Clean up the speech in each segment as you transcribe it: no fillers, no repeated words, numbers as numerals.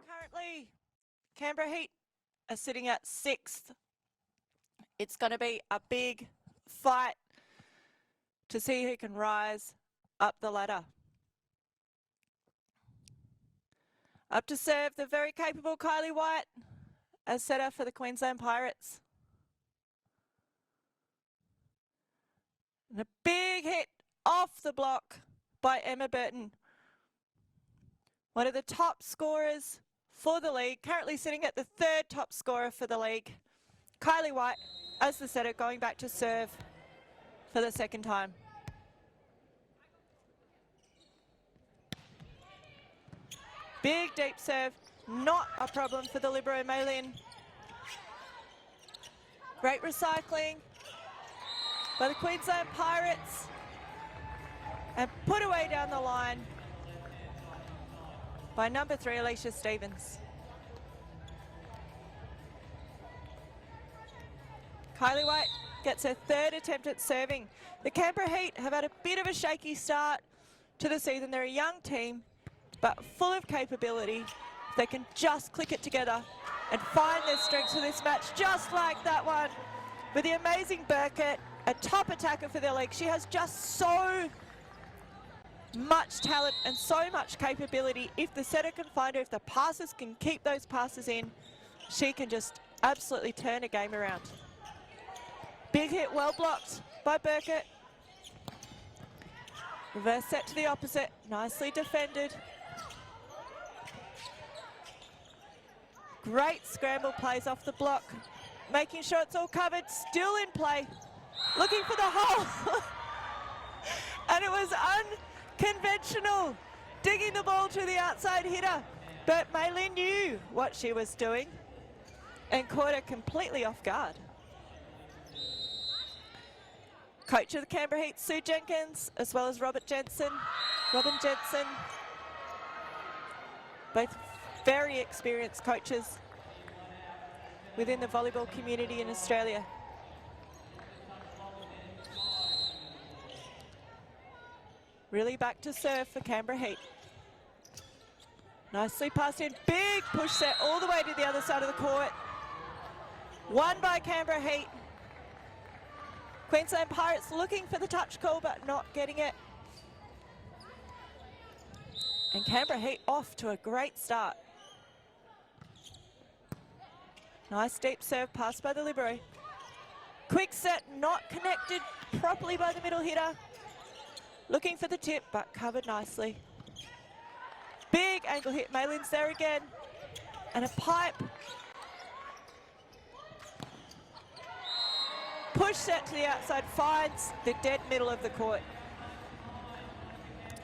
Currently, Canberra Heat are sitting at 6th. It's going to be a big fight to see who can rise up the ladder. Up to serve, the very capable Kylie White as setter for the Queensland Pirates. And a big hit off the block by Emma Burton. One of the top scorers for the league, currently sitting at the 3rd top scorer for the league. Kylie White as the setter, going back to serve for the 2nd time. Big deep serve, not a problem for the libero Maylin. Great recycling by the Queensland Pirates and put away down the line by number 3, Alicia Stevens. Kylie White gets her 3rd attempt at serving. The Canberra Heat have had a bit of a shaky start to the season. They're a young team, but full of capability. They can just click it together and find their strengths for this match, just like that one with the amazing Burkett, a top attacker for their league. She has just so much talent and so much capability. If the setter can find her, if the passers can keep those passes in, she can just absolutely turn a game around. Big hit, well blocked by Burkett. Reverse set to the opposite, nicely defended. Great scramble plays off the block, making sure it's all covered, still in play, looking for the hole. And it was unconventional, digging the ball to the outside hitter. But Maylin knew what she was doing and caught her completely off guard. Coach of the Canberra Heat, Sue Jenkins, as well as Robin Jensen. Both very experienced coaches within the volleyball community in Australia. Really back to serve for Canberra Heat. Nicely passed in, big push set all the way to the other side of the court. Won by Canberra Heat. Queensland Pirates looking for the touch call but not getting it. And Canberra Heat off to a great start. Nice deep serve pass by the libero. Quick set, not connected properly by the middle hitter. Looking for the tip but covered nicely. Big ankle hit, Maylin's there again. And a pipe. Push set to the outside, finds the dead middle of the court.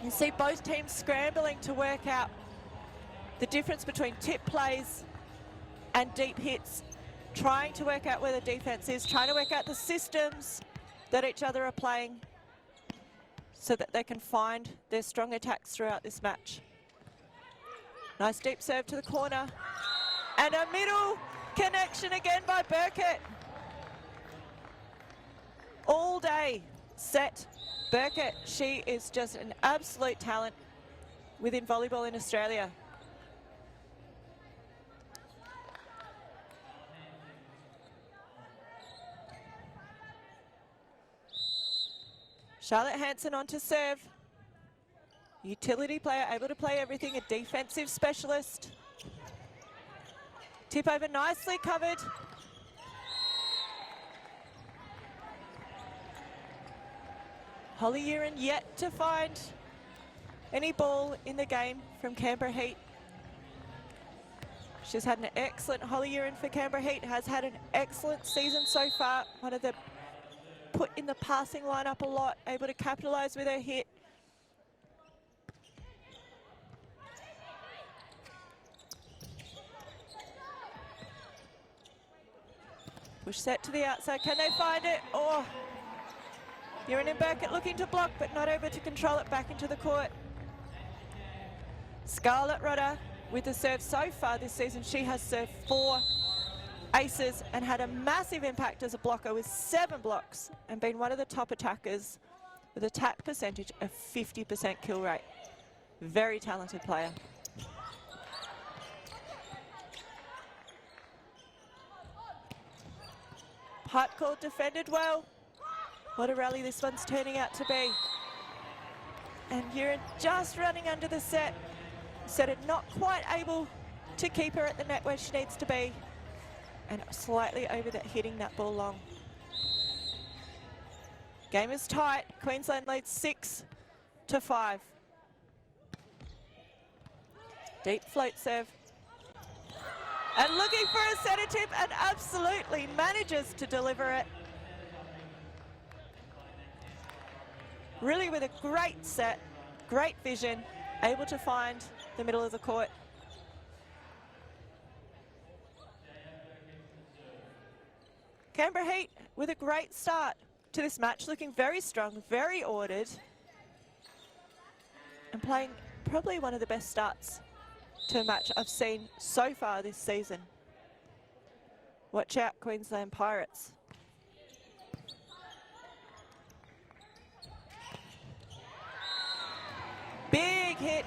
You see both teams scrambling to work out the difference between tip plays and deep hits, trying to work out where the defense is, trying to work out the systems that each other are playing so that they can find their strong attacks throughout this match. Nice deep serve to the corner. And a middle connection again by Burkett. All day set Burkett. She is just an absolute talent within volleyball in Australia. Charlotte Hanson on to serve. Utility player, able to play everything, a defensive specialist. Tip over nicely covered. Holly Uren yet to find any ball in the game from Canberra Heat. She's had an excellent Holly Uren for Canberra Heat, has had an excellent season so far. One of the put in the passing lineup a lot, able to capitalise with her hit. Push set to the outside, can they find it? Oh, Uren and Burkett looking to block, but not able to control it back into the court. Scarlett Rodder with the serve so far this season. She has served 4 aces and had a massive impact as a blocker with 7 blocks and been one of the top attackers with a attack percentage of 50% kill rate. Very talented player. Hot court defended well. What a rally this one's turning out to be. And Uren just running under the set. Setter not quite able to keep her at the net where she needs to be. And slightly over that, hitting that ball long. Game is tight. Queensland leads 6-5. Deep float serve. And looking for a center tip and absolutely manages to deliver it. Really with a great set, great vision, able to find the middle of the court. Canberra Heat with a great start to this match, looking very strong, very ordered, and playing probably one of the best starts to a match I've seen so far this season. Watch out, Queensland Pirates. Big hit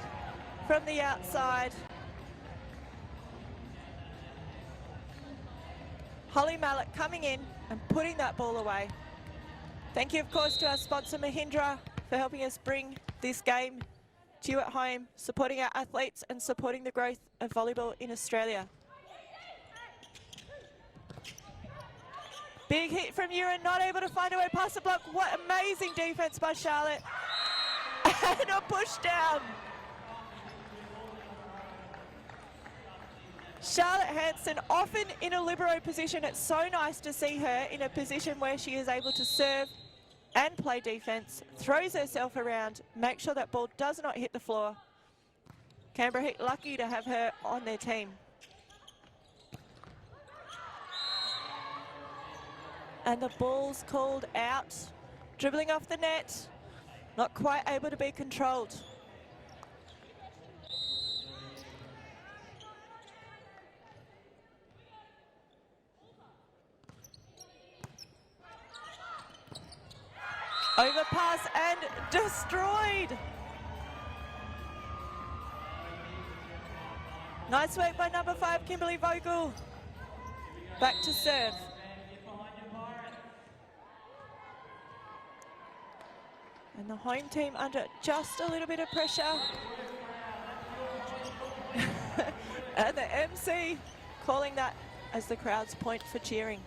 from the outside. Holly Mallet coming in and putting that ball away. Thank you, of course, to our sponsor Mahindra for helping us bring this game to you at home, supporting our athletes and supporting the growth of volleyball in Australia. Big hit from Uren, not able to find a way past the block. What amazing defense by Charlotte. And a push down. Charlotte Hanson, often in a libero position. It's so nice to see her in a position where she is able to serve and play defense, throws herself around, make sure that ball does not hit the floor. Canberra Heat lucky to have her on their team. And the ball's called out. Dribbling off the net, not quite able to be controlled. Overpass and destroyed. Nice work by number 5, Kimberly Vogel. Back to serve. And the home team under just a little bit of pressure. And the MC calling that as the crowd's point for cheering.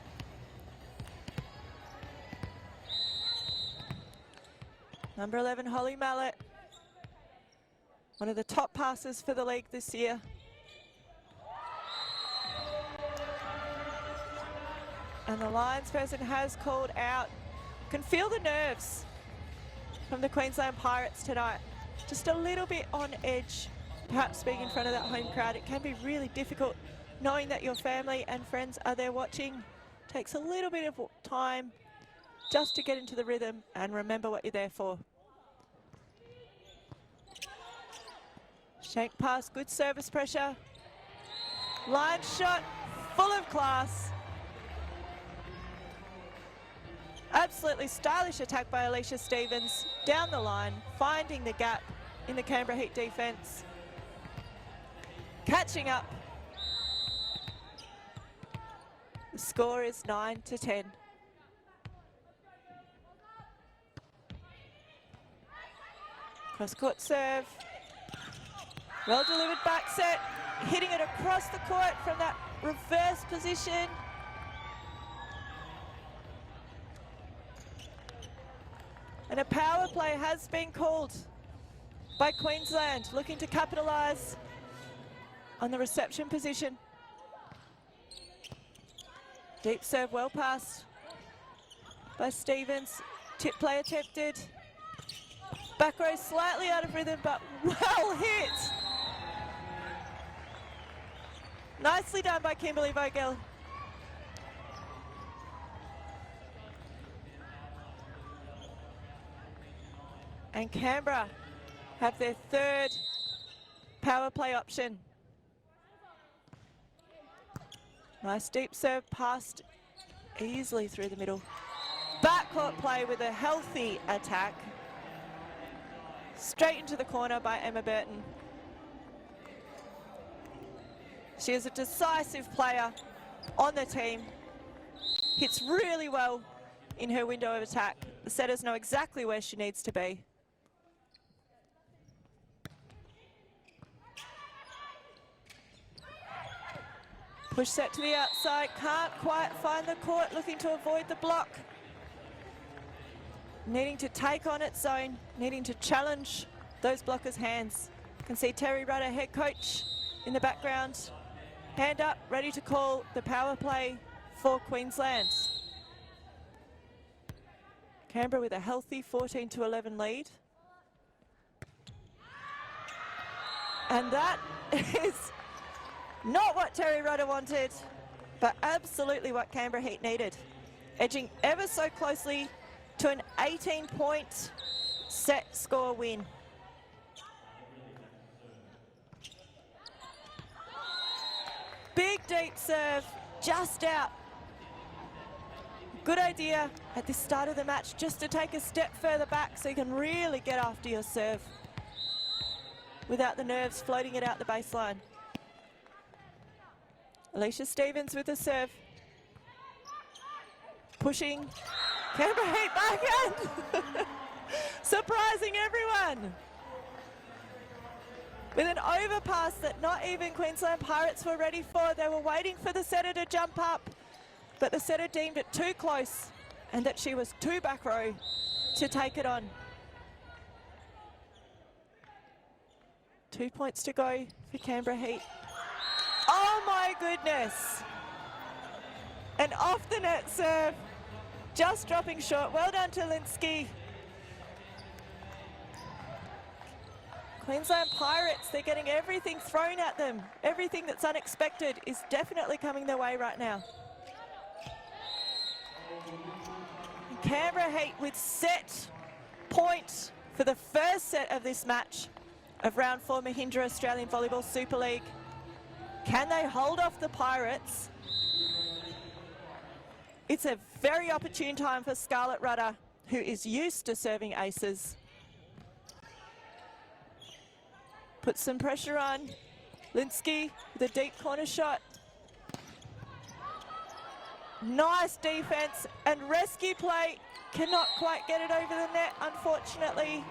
Number 11, Holly Mallet. One of the top passers for the league this year. And the Lions person has called out. Can feel the nerves from the Queensland Pirates tonight. Just a little bit on edge, perhaps being in front of that home crowd. It can be really difficult knowing that your family and friends are there watching. Takes a little bit of time just to get into the rhythm and remember what you're there for. Shank pass, good service pressure. Line shot, full of class. Absolutely stylish attack by Alicia Stevens. Down the line, finding the gap in the Canberra Heat defence. Catching up. The score is 9-10. Cross-court serve. Well delivered back set. Hitting it across the court from that reverse position. And a power play has been called by Queensland, looking to capitalise on the reception position. Deep serve, well passed by Stevens. Tip play attempted. Back row slightly out of rhythm, but well hit. Nicely done by Kimberly Vogel. And Canberra have their third power play option. Nice deep serve, passed easily through the middle. Backcourt play with a healthy attack. Straight into the corner by Emma Burton. She is a decisive player on the team. hits really well in her window of attack. The setters know exactly where she needs to be. Push set to the outside, can't quite find the court, looking to avoid the block. Needing to take on its own, needing to challenge those blockers' hands. Can see Terry Rudder, head coach, in the background. Hand up, ready to call the power play for Queensland. Canberra with a healthy 14-11 lead. And that is not what Terry Rudder wanted, but absolutely what Canberra Heat needed. Edging ever so closely to an 18-point set score win. Big deep serve, just out. Good idea at the start of the match just to take a step further back so you can really get after your serve without the nerves floating it out the baseline. Alicia Stevens with the serve. Pushing. Canberra Heat backhand. Surprising everyone. With an overpass that not even Queensland Pirates were ready for. They were waiting for the setter to jump up, but the setter deemed it too close and that she was too back row to take it on. 2 points to go for Canberra Heat. Oh my goodness. An off the net serve, just dropping short. Well done to Linsky. Queensland Pirates, they're getting everything thrown at them. Everything that's unexpected is definitely coming their way right now. Canberra Heat with set point for the first set of this match of round 4 Mahindra Australian Volleyball Super League. Can they hold off the Pirates? It's a very opportune time for Scarlett Rudder, who is used to serving aces. Put some pressure on. Linsky with a deep corner shot. Nice defense and rescue play. Cannot quite get it over the net, unfortunately.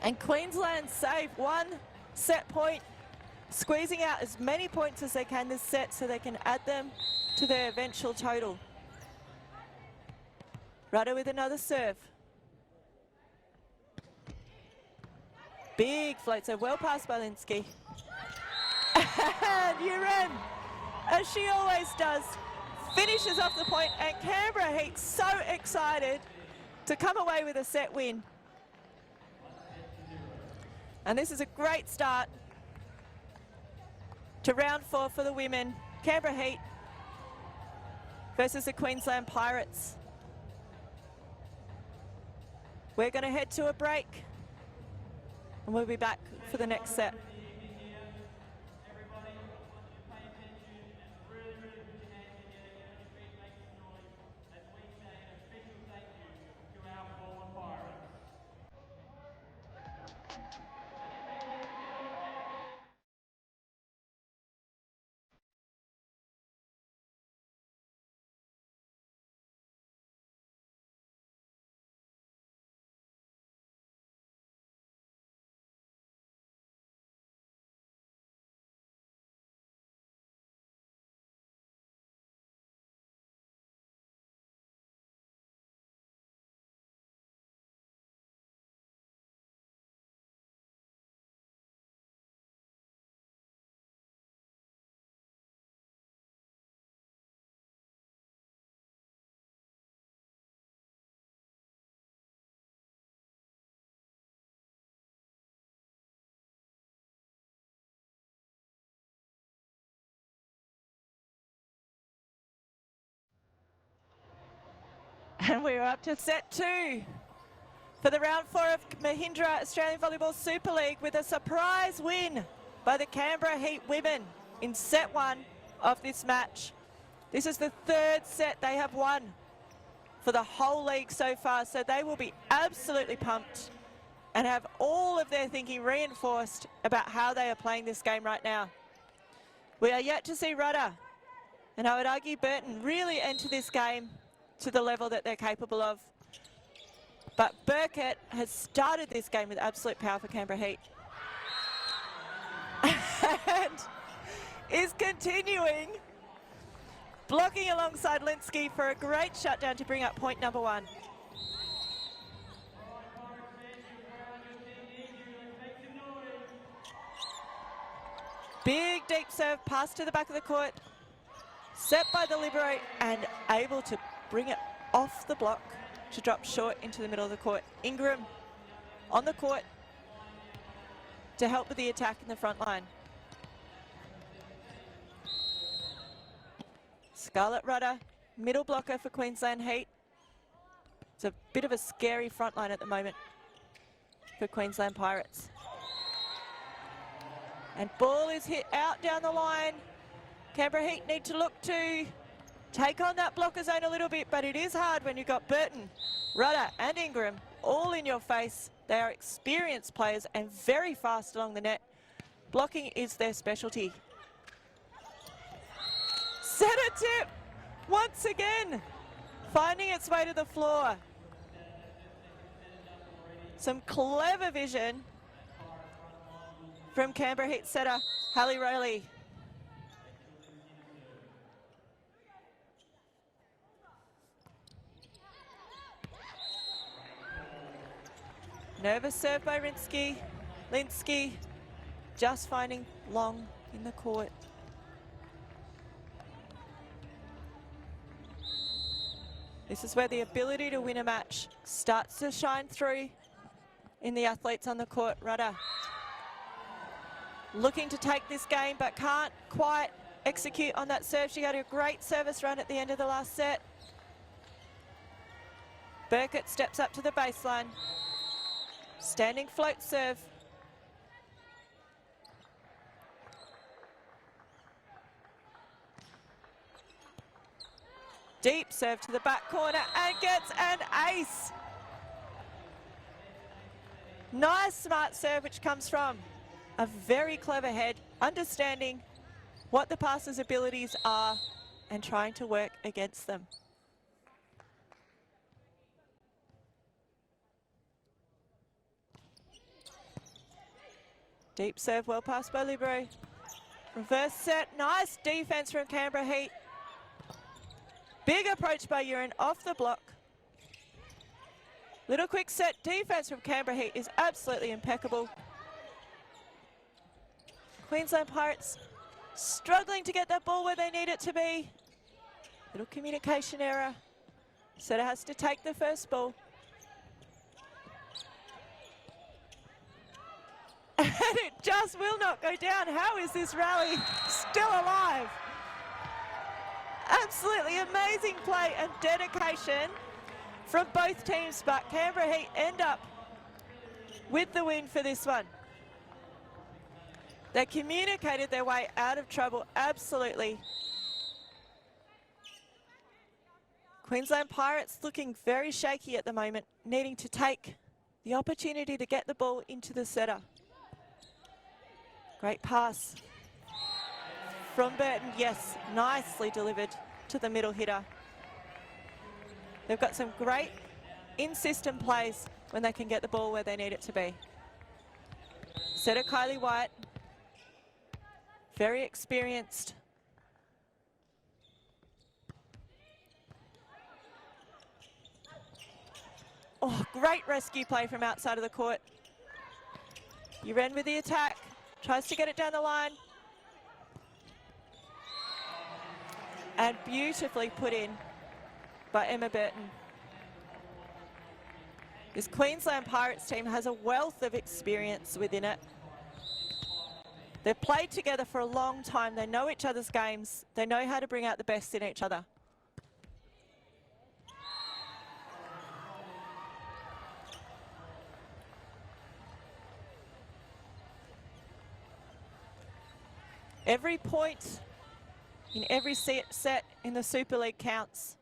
And Queensland save one set point, squeezing out as many points as they can this set so they can add them to their eventual total. Rudder with another serve. Big float serve, well passed by Linsky. And Uren, as she always does, finishes off the point, and Canberra Heat so excited to come away with a set win. And this is a great start to round 4 for the women. Canberra Heat versus the Queensland Pirates. We're going to head to a break and we'll be back for the next set. And we're up to set 2 for the round 4 of Mahindra Australian Volleyball Super League with a surprise win by the Canberra Heat women in set 1 of this match. This is the 3rd set they have won for the whole league so far, so they will be absolutely pumped and have all of their thinking reinforced about how they are playing this game right now. We are yet to see Rudder And I would argue Burton really enter this game to the level that they're capable of. But Burkett has started this game with absolute power for Canberra Heat. And is continuing, blocking alongside Linsky for a great shutdown to bring up point number 1. Big deep serve, pass to the back of the court, set by the libero and able to bring it off the block to drop short into the middle of the court. Ingram on the court to help with the attack in the front line. Scarlett Rudder, middle blocker for Queensland Heat. It's a bit of a scary front line at the moment for Queensland Pirates. And ball is hit out down the line. Canberra Heat need to look to take on that blocker zone a little bit, but it is hard when you've got Burton, Rudder and Ingram all in your face. They are experienced players and very fast along the net. Blocking is their specialty. Centre tip, once again, finding its way to the floor. Some clever vision from Canberra Heat setter Hallie Rowley. Nervous serve by Linsky, just finding Long in the court. This is where the ability to win a match starts to shine through in the athletes on the court. Rudder looking to take this game but can't quite execute on that serve. She had a great service run at the end of the last set. Burkett steps up to the baseline. Standing float serve. Deep serve to the back corner and gets an ace. Nice smart serve which comes from a very clever head, understanding what the passer's abilities are and trying to work against them. Deep serve, well passed by libero. Reverse set, nice defense from Canberra Heat. Big approach by Uren off the block. Little quick set defense from Canberra Heat is absolutely impeccable. Queensland Pirates struggling to get that ball where they need it to be. Little communication error. Setter has to take the first ball. And it just will not go down. How is this rally still alive? Absolutely amazing play and dedication from both teams, but Canberra Heat end up with the win for this one. They communicated their way out of trouble, absolutely. Queensland Pirates looking very shaky at the moment, needing to take the opportunity to get the ball into the setter. Great pass from Burton, yes, nicely delivered to the middle hitter. They've got some great in-system plays when they can get the ball where they need it to be. Setter Kylie White, very experienced. Oh, great rescue play from outside of the court. Uren with the attack, tries to get it down the line. And beautifully put in by Emma Burton. This Queensland Pirates team has a wealth of experience within it. They've played together for a long time. They know each other's games. They know how to bring out the best in each other. Every point in every set in the Super League counts.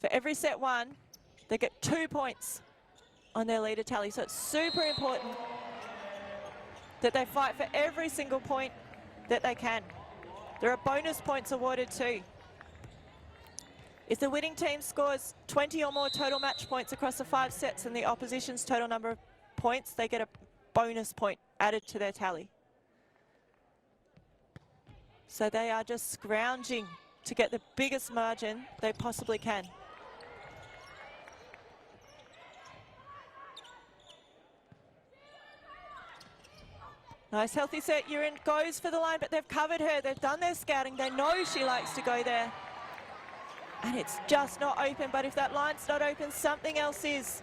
For every set won, they get 2 points on their leader tally. So it's super important that they fight for every single point that they can. There are bonus points awarded too. If the winning team scores 20 or more total match points across the 5 sets and the opposition's total number of points, they get a bonus point added to their tally. So they are just scrounging to get the biggest margin they possibly can. Nice healthy set. Urin goes for the line, but they've covered her. They've done their scouting. They know she likes to go there. And it's just not open, but if that line's not open, something else is.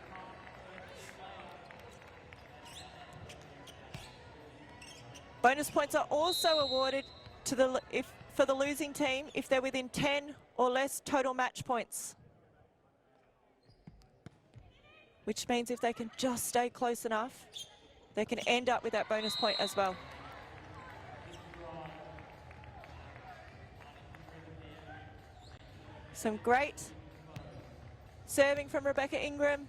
Bonus points are also awarded to for the losing team if they're within 10 or less total match points. Which means if they can just stay close enough, they can end up with that bonus point as well. Some great serving from Rebecca Ingram.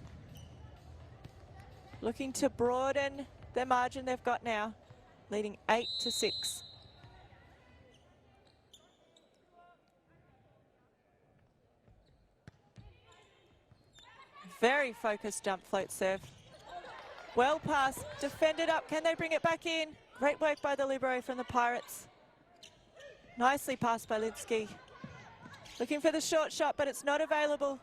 Looking to broaden the margin they've got now, leading 8-6. Very focused jump float serve. Well passed, defended up. Can they bring it back in? Great work by the libero from the Pirates. Nicely passed by Linsky. Looking for the short shot, but it's not available.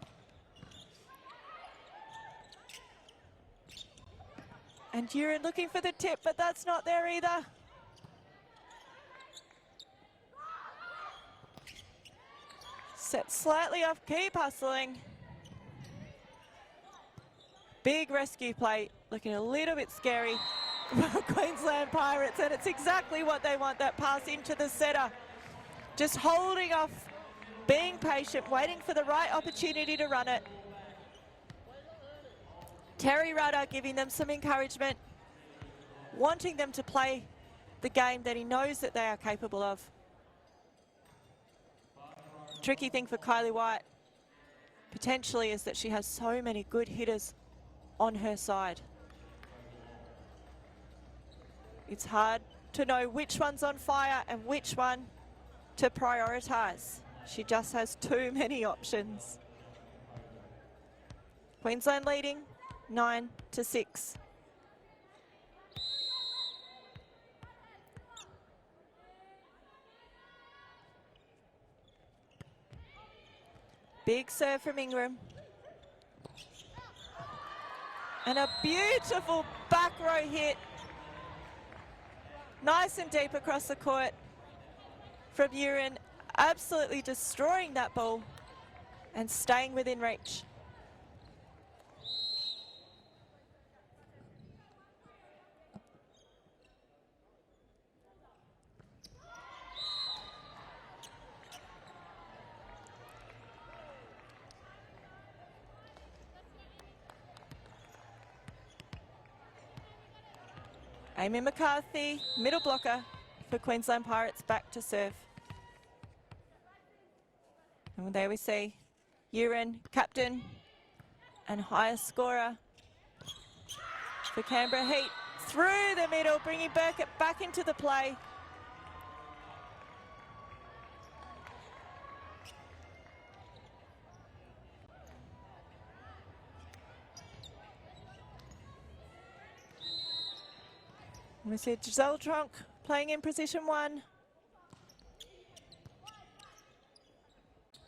And Urin looking for the tip, but that's not there either. Set slightly off, keep hustling. Big rescue play, looking a little bit scary for Queensland Pirates, and it's exactly what they want, that pass into the setter. Just holding off, being patient, waiting for the right opportunity to run it. Terry Rudder giving them some encouragement, wanting them to play the game that he knows that they are capable of. Tricky thing for Kylie White, potentially, is that she has so many good hitters on her side. It's hard to know which one's on fire and which one to prioritise. She just has too many options. Queensland leading 9-6. Big serve from Ingram. And a beautiful back row hit. Nice and deep across the court from Urin, absolutely destroying that ball and staying within reach. Amy McCarthy, middle blocker for Queensland Pirates, back to serve. And there we see Urin, captain and highest scorer for Canberra Heat. Through the middle, bringing Burkett back into the play. We see Giselle Tronk playing in position 1.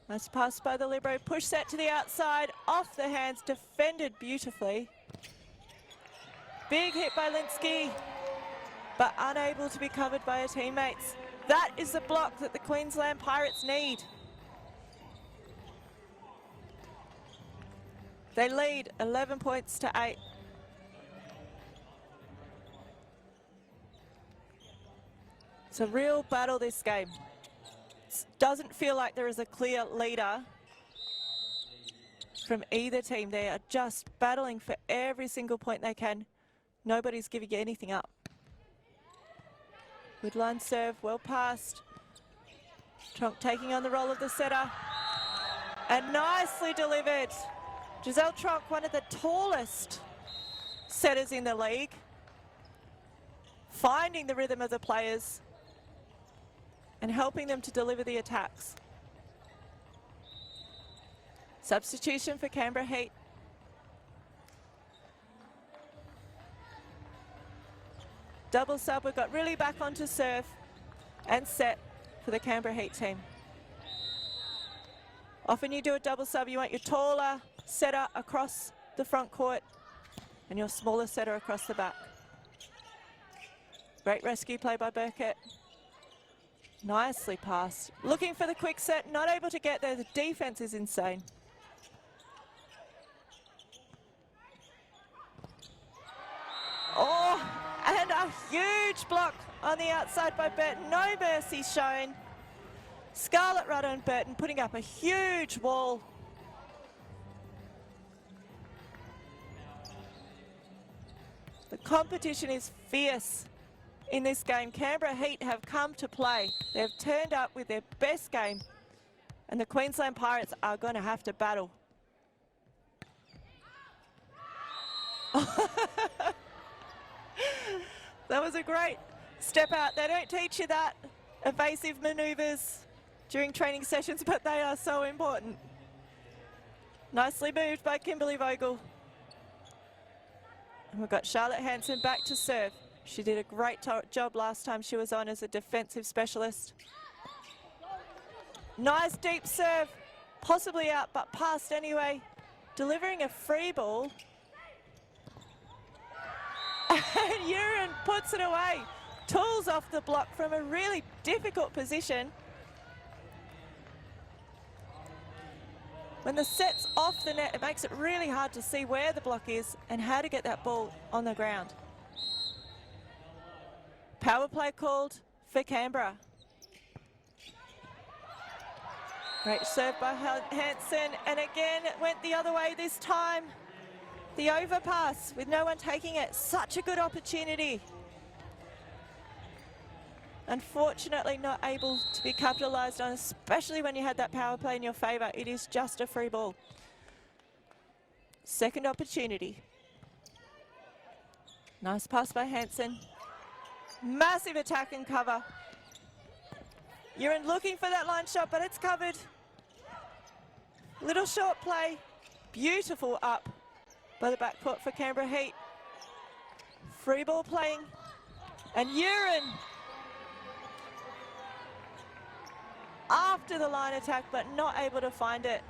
Nice pass by the libero, push set to the outside, off the hands, defended beautifully. Big hit by Linsky, but unable to be covered by her teammates. That is the block that the Queensland Pirates need. They lead 11 points to 8. It's a real battle, this game. It doesn't feel like there is a clear leader from either team. They are just battling for every single point they can. Nobody's giving anything up. Good line serve, well passed. Tronk taking on the role of the setter. And nicely delivered. Giselle Tronk, one of the tallest setters in the league. Finding the rhythm of the players. and helping them to deliver the attacks. Substitution for Canberra Heat. Double sub, we've got really back onto serve and set for the Canberra Heat team. Often you do a double sub, you want your taller setter across the front court and your smaller setter across the back. Great rescue play by Burkett. Nicely passed. Looking for the quick set, not able to get there. The defense is insane. Oh, and a huge block on the outside by Burton. No mercy shown. Scarlett, Rudder and Burton putting up a huge wall. The competition is fierce in this game. Canberra Heat have come to play. They've turned up with their best game, and the Queensland Pirates are going to have to battle. That was a great step out. They don't teach you that, evasive manoeuvres during training sessions, but they are so important. Nicely moved by Kimberly Vogel. And we've got Charlotte Hanson back to serve. She did a great job last time she was on as a defensive specialist. Nice deep serve, possibly out, but passed anyway. Delivering a free ball. And Uren puts it away. Tools off the block from a really difficult position. When the set's off the net, it makes it really hard to see where the block is and how to get that ball on the ground. Power play called for Canberra. Great serve by Hanson, and again it went the other way this time. The overpass with no one taking it. Such a good opportunity. Unfortunately not able to be capitalised on, especially when you had that power play in your favour. It is just a free ball. Second opportunity. Nice pass by Hanson. Massive attack and cover. Uren looking for that line shot, but it's covered. Little short play. Beautiful up by the backcourt for Canberra Heat. Free ball playing. And Uren after the line attack, but not able to find it.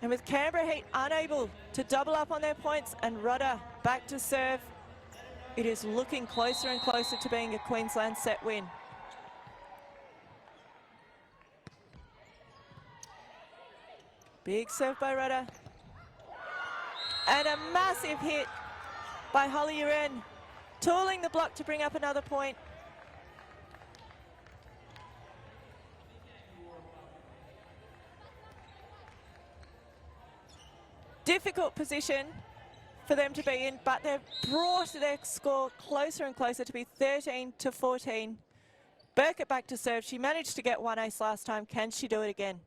And with Canberra Heat unable to double up on their points and Rudder back to serve, it is looking closer and closer to being a Queensland set win. Big serve by Rudder. And a massive hit by Holly Uren, tooling the block to bring up another point. Difficult position for them to be in, but they've brought their score closer and closer to be 13-14. Burkett back to serve. She managed to get one ace last time. Can she do it again?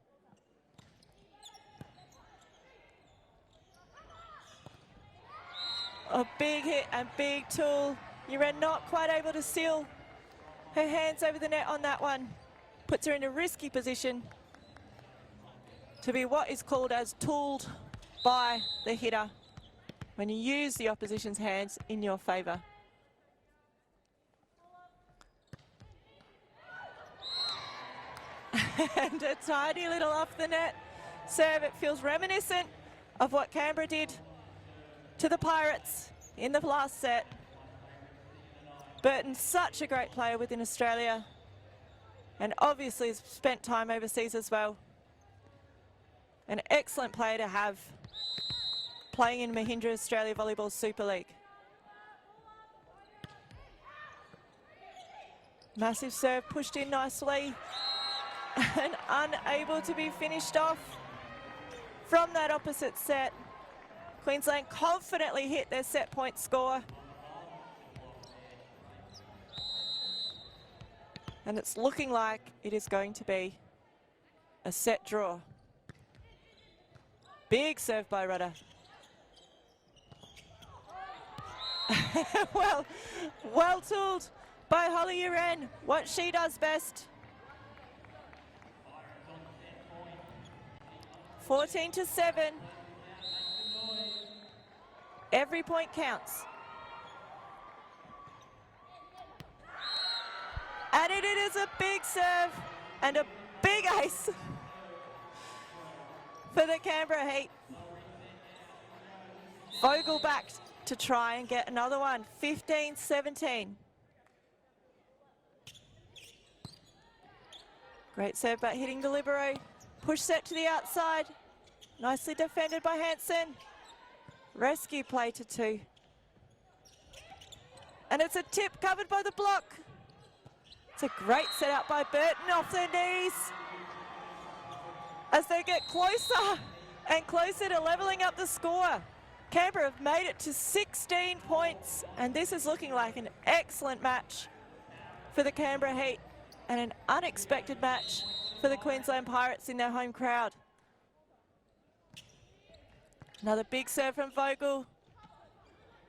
A big hit and big tool. Uren not quite able to seal her hands over the net on that one. Puts her in a risky position to be what is called as tooled by the hitter when you use the opposition's hands in your favour. And a tidy little off the net serve. It feels reminiscent of what Canberra did to the Pirates in the last set. Burton, such a great player within Australia, and obviously has spent time overseas as well. An excellent player to have playing in Mahindra Australia Volleyball Super League. Massive serve pushed in nicely and unable to be finished off from that opposite set. Queensland confidently hit their set point score. And it's looking like it is going to be a set draw. Big serve by Rudder. well tooled by Holly Uren, what she does best. 14-7. Every point counts. And it is a big serve and a big ace for the Canberra Heat. Vogel back to try and get another one, 15-17. Great serve, but hitting the libero. Push set to the outside. Nicely defended by Hansen. Rescue play to 2. And it's a tip covered by the block. It's a great set out by Burton off their knees. As they get closer and closer to levelling up the score. Canberra have made it to 16 points, and this is looking like an excellent match for the Canberra Heat and an unexpected match for the Queensland Pirates in their home crowd. Another big serve from Vogel.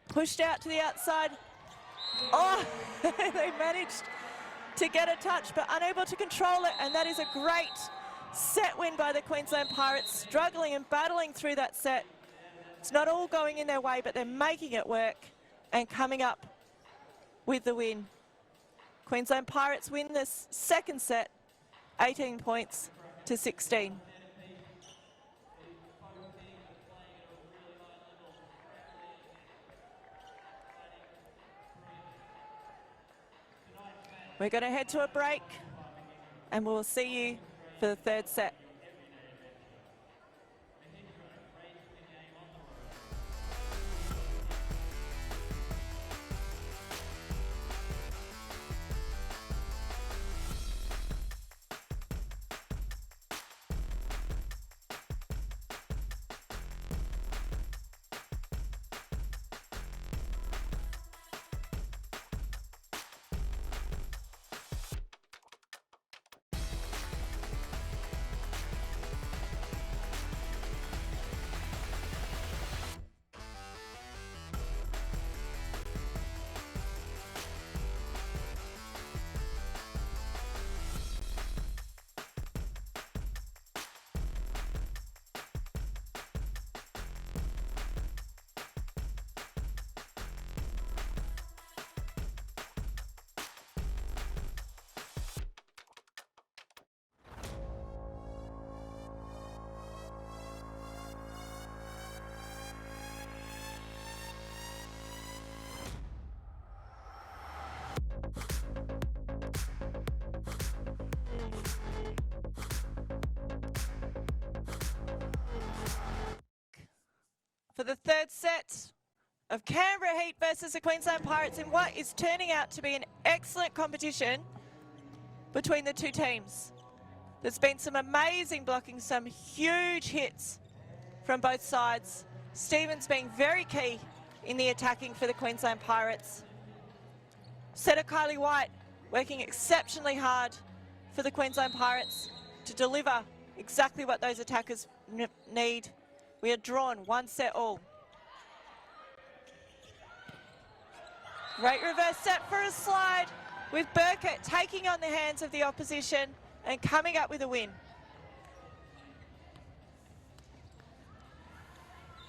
Pushed out to the outside. Oh, they managed to get a touch but unable to control it, and that is a great set win by the Queensland Pirates, struggling and battling through that set. It's not all going in their way, but they're making it work and coming up with the win. Queensland Pirates win this second set, 18 points to 16. We're going to head to a break and we'll see you for the third set. For the third set of Canberra Heat versus the Queensland Pirates in what is turning out to be an excellent competition between the two teams. There's been some amazing blocking, some huge hits from both sides. Stevens being very key in the attacking for the Queensland Pirates. Setter Kylie White working exceptionally hard for the Queensland Pirates to deliver exactly what those attackers need. We are drawn 1 set all. Great reverse set for a slide with Burkett taking on the hands of the opposition and coming up with a win.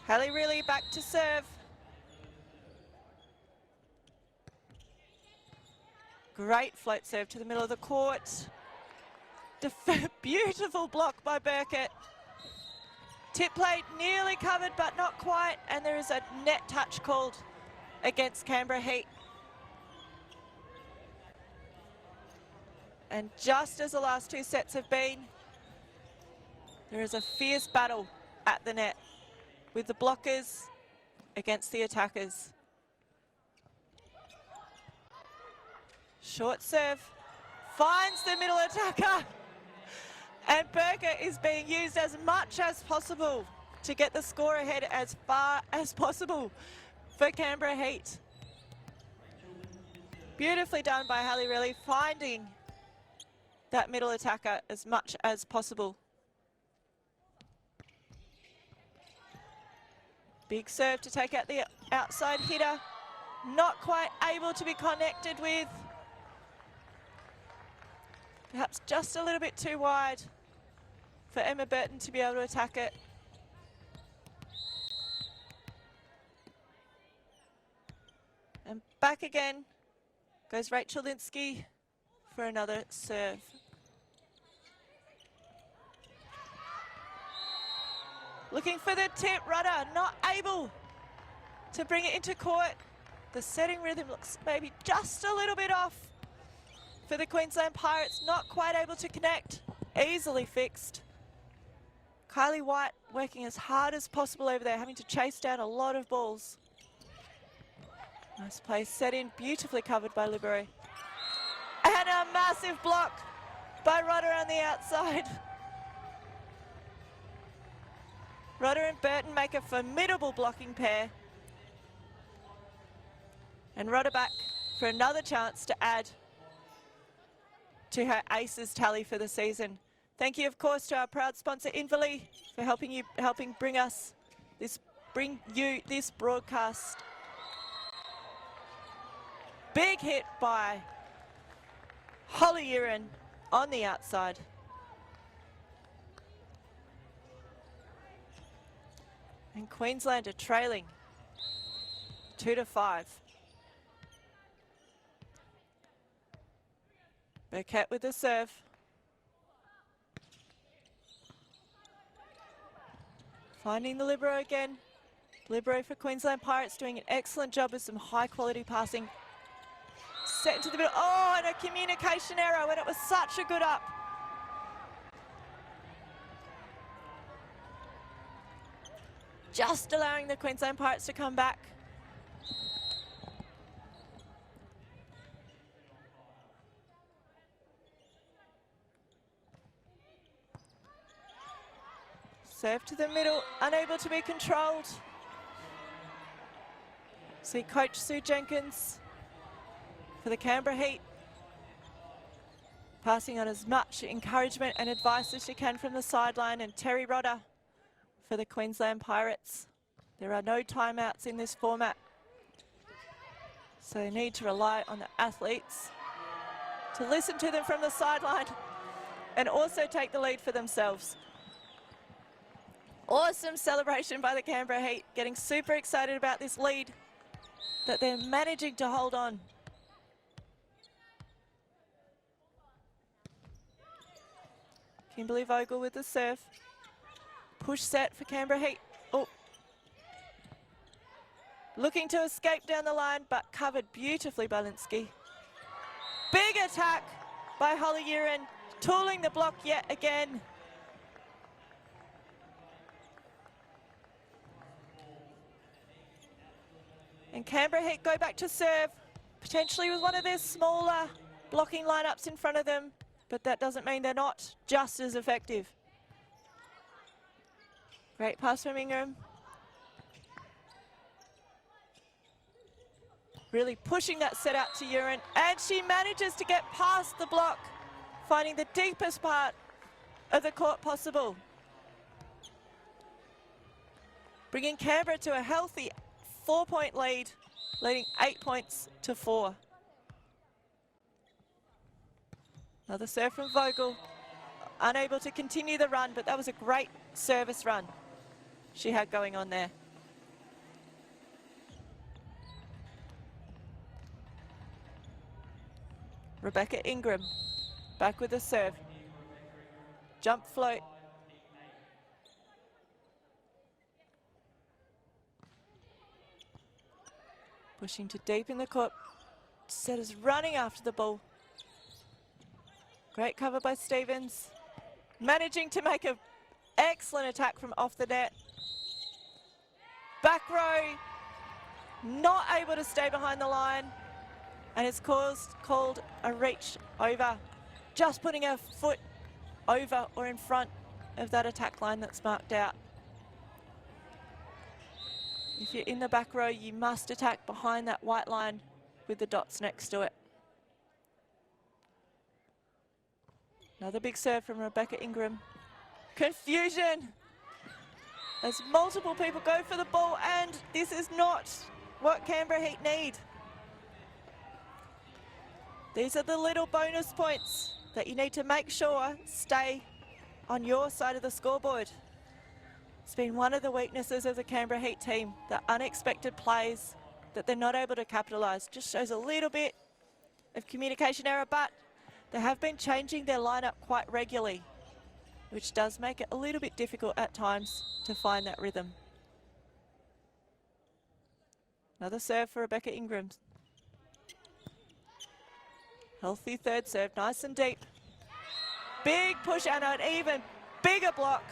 Hallie really back to serve. Great float serve to the middle of the court. Beautiful block by Burkett. Tip plate nearly covered but not quite, and there is a net touch called against Canberra Heat. And just as the last 2 sets have been, there is a fierce battle at the net with the blockers against the attackers. Short serve, finds the middle attacker. And Burkett is being used as much as possible to get the score ahead as far as possible for Canberra Heat. Beautifully done by Hallie Riley, finding that middle attacker as much as possible. Big serve to take out the outside hitter. not quite able to be connected with. Perhaps just a little bit too wide for Emma Burton to be able to attack it. And back again goes Rachel Linsky for another serve. Looking for the tip, Rudder not able to bring it into court. The setting rhythm looks maybe just a little bit off for the Queensland Pirates, not quite able to connect, easily fixed. Kylie White working as hard as possible over there, having to chase down a lot of balls. Nice play set in, beautifully covered by Libero. And a massive block by Rudder on the outside. Rudder and Burton make a formidable blocking pair. And Rudder back for another chance to add to her aces tally for the season. Thank you, of course, to our proud sponsor, Invali, for helping bring you this broadcast. Big hit by Holly Uren on the outside. And Queensland are trailing 2-5. Burkett with the serve. Finding the libero again. Libero for Queensland Pirates doing an excellent job with some high quality passing. Set into the middle. Oh, and a communication error when it was such a good up. Just allowing the Queensland Pirates to come back. Serve to the middle, unable to be controlled. See Coach Sue Jenkins for the Canberra Heat, passing on as much encouragement and advice as she can from the sideline, and Terry Rodder for the Queensland Pirates. There are no timeouts in this format, so they need to rely on the athletes to listen to them from the sideline and also take the lead for themselves. Awesome celebration by the Canberra Heat, getting super excited about this lead that they're managing to hold on. Kimberly Vogel with the serve. Push set for Canberra Heat. Oh. Looking to escape down the line, but covered beautifully by Linsky. Big attack by Holly Uren, tooling the block yet again. And Canberra Heat go back to serve, potentially with one of their smaller blocking lineups in front of them, but that doesn't mean they're not just as effective. Great pass from Ingram. Really pushing that set out to Uren, and she manages to get past the block, finding the deepest part of the court possible. Bringing Canberra to a healthy 4-point lead, leading 8 points to 4. Another serve from Vogel, unable to continue the run, but that was a great service run she had going on there. Rebecca Ingram, back with the serve. Jump float. Pushing to deep in the court. Setters running after the ball. Great cover by Stevens. Managing to make an excellent attack from off the net. Back row, not able to stay behind the line. And it's called a reach over. Just putting her foot over or in front of that attack line that's marked out. If you're in the back row, you must attack behind that white line with the dots next to it. Another big serve from Rebecca Ingram. Confusion as multiple people go for the ball, and this is not what Canberra Heat need. These are the little bonus points that you need to make sure stay on your side of the scoreboard. It's been one of the weaknesses of the Canberra Heat team, the unexpected plays that they're not able to capitalise. Just shows a little bit of communication error, but they have been changing their lineup quite regularly, which does make it a little bit difficult at times to find that rhythm. Another serve for Rebecca Ingram. Healthy third serve, nice and deep. Big push and an even bigger block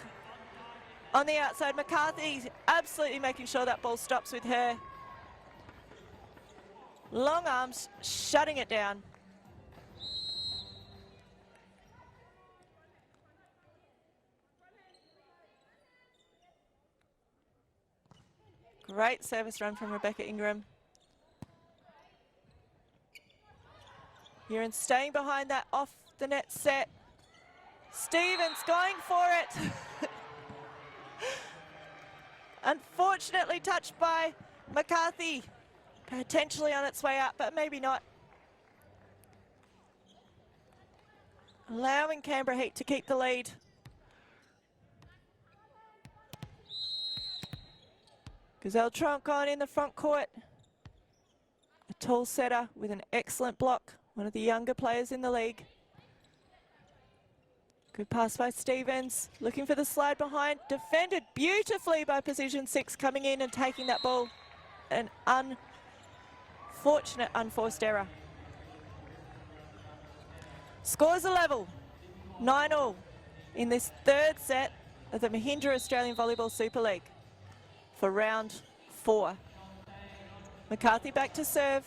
on the outside. McCarthy absolutely making sure that ball stops with her. Long arms, shutting it down. Great service run from Rebecca Ingram. Uren staying behind that off the net set. Stevens going for it. Unfortunately touched by McCarthy. Potentially on its way out, but maybe not. Allowing Canberra Heat to keep the lead. Gazelle Troncon in the front court. A tall setter with an excellent block. One of the younger players in the league. Good pass by Stevens. Looking for the slide behind. Defended beautifully by position 6, coming in and taking that ball. An unfortunate unforced error. Scores are level. 9-all in this third set of the Mahindra Australian Volleyball Super League for round 4. McCarthy back to serve.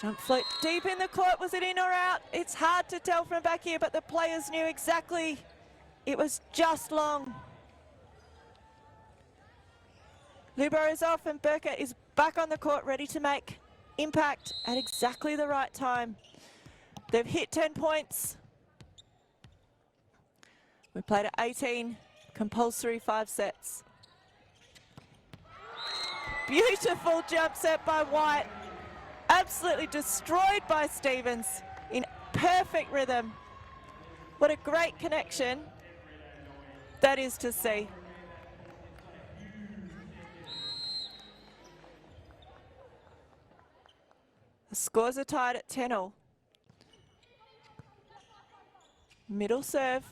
Jump float deep in the court. Was it in or out? It's hard to tell from back here, but the players knew exactly. It was just long. Libero is off and Burkett is back on the court, ready to make impact at exactly the right time. They've hit 10 points. We played at 18, compulsory 5 sets. Beautiful jump set by White. Absolutely destroyed by Stevens in perfect rhythm. What a great connection that is to see. The scores are tied at 10-all. Middle serve.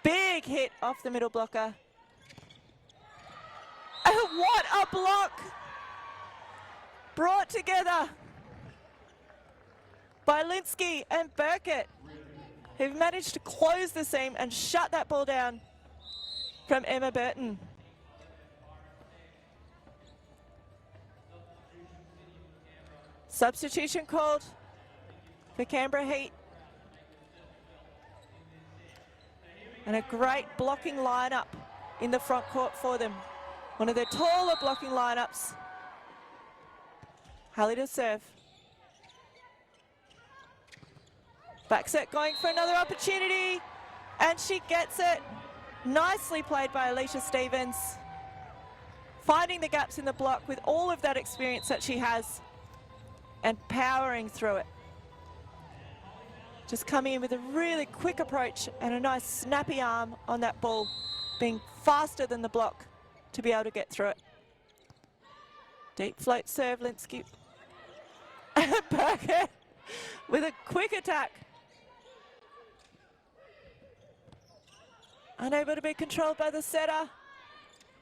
Big hit off the middle blocker. And what a block! Brought together by Linsky and Burkett, who've managed to close the seam and shut that ball down from Emma Burton. Substitution called for Canberra Heat. And a great blocking lineup in the front court for them. One of their taller blocking lineups. Hallie to serve. Back set going for another opportunity. And she gets it. Nicely played by Alicia Stevens. Finding the gaps in the block with all of that experience that she has. And powering through it. Just coming in with a really quick approach and a nice snappy arm on that ball. Being faster than the block to be able to get through it. Deep float serve, Linsky. Burkett with a quick attack. Unable to be controlled by the setter.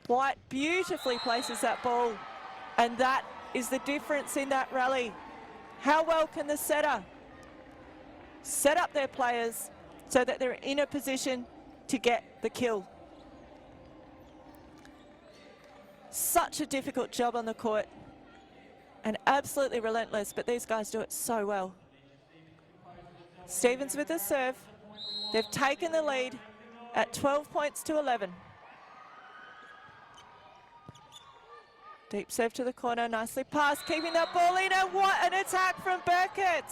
White beautifully places that ball. And that is the difference in that rally. How well can the setter set up their players so that they're in a position to get the kill? Such a difficult job on the court and absolutely relentless, but these guys do it so well. Stevens with the serve. They've taken the lead at 12 points to 11. Deep serve to the corner, nicely passed, keeping that ball in, and what an attack from Burkett.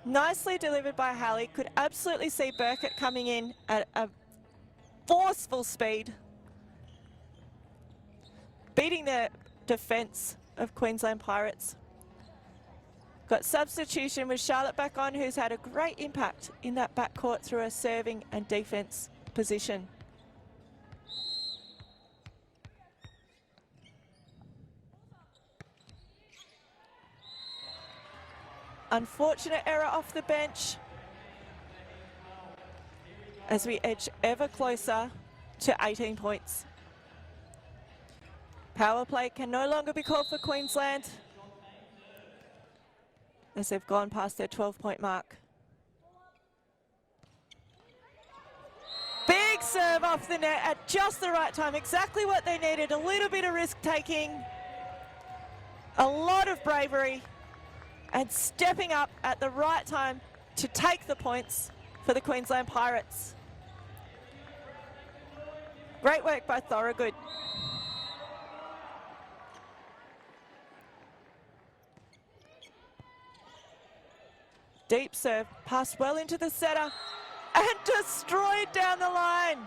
Nicely delivered by Hallie. Could absolutely see Burkett coming in at a forceful speed, beating the defence of Queensland Pirates. Got substitution with Charlotte back on, who's had a great impact in that backcourt through her serving and defence position. Unfortunate error off the bench as we edge ever closer to 18 points. Power play can no longer be called for Queensland as they've gone past their 12-point mark. Big serve off the net at just the right time, exactly what they needed. A little bit of risk taking, a lot of bravery, and stepping up at the right time to take the points for the Queensland Pirates. Great work by Thorogood. Deep serve, passed well into the setter and destroyed down the line.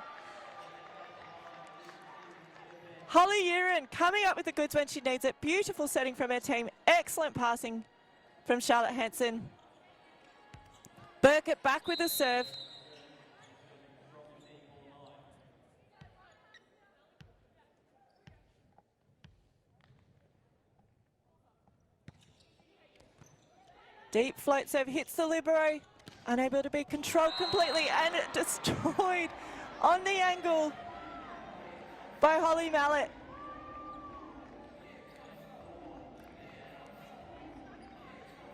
Holly Uren coming up with the goods when she needs it. Beautiful setting from her team. Excellent passing from Charlotte Hanson. Burkett back with the serve. Deep float serve hits the libero, unable to be controlled completely, and it destroyed on the angle by Holly Mallett.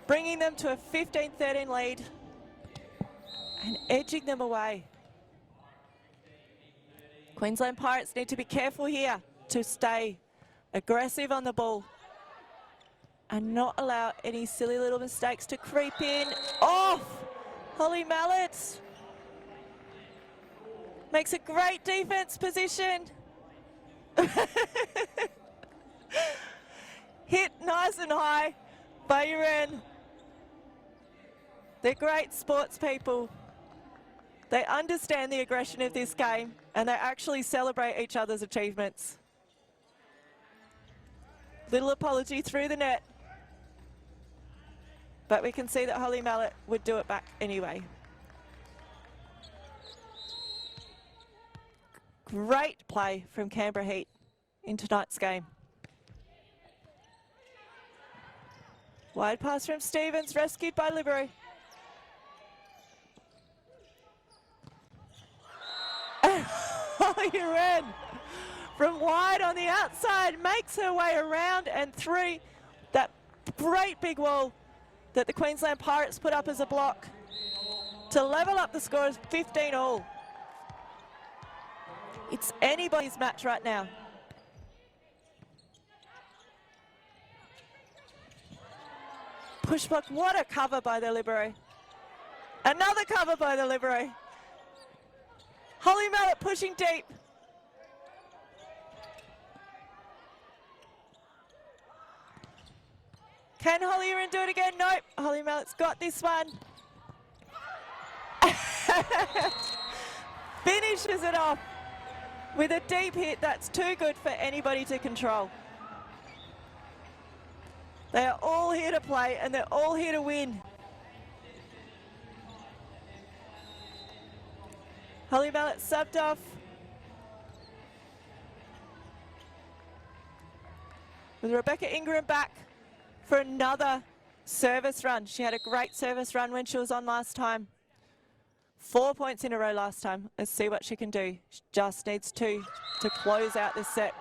Bringing them to a 15-13 lead and edging them away. Queensland Pirates need to be careful here to stay aggressive on the ball and not allow any silly little mistakes to creep in. Off! Holly Mallett makes a great defense position. Hit nice and high by Uren. They're great sports people. They understand the aggression of this game and they actually celebrate each other's achievements. Little apology through the net. But we can see that Holly Mallett would do it back anyway. Great play from Canberra Heat in tonight's game. Wide pass from Stevens, rescued by libero. Holly Uren from wide on the outside makes her way around and through that great big wall that the Queensland Pirates put up as a block to level up the score as 15-all. It's anybody's match right now. Push block, what a cover by the libero. Another cover by the libero. Holly Mallett pushing deep. Can Holly Uren do it again? Nope. Holly Mallett's got this one. Finishes it off with a deep hit that's too good for anybody to control. They are all here to play and they're all here to win. Holly Mallett subbed off. With Rebecca Ingram back for another service run. She had a great service run when she was on last time. 4 points in a row last time. Let's see what she can do. She just needs two to close out this set.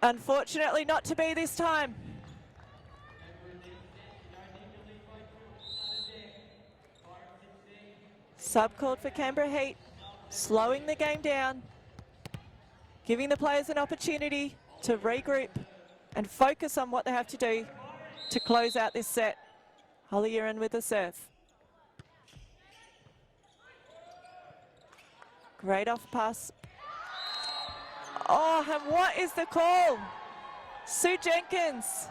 Unfortunately, not to be this time. Sub called for Canberra Heat, slowing the game down, giving the players an opportunity to regroup and focus on what they have to do to close out this set. Holly Uren with the serve. Great off pass. Oh, and what is the call? Sue Jenkins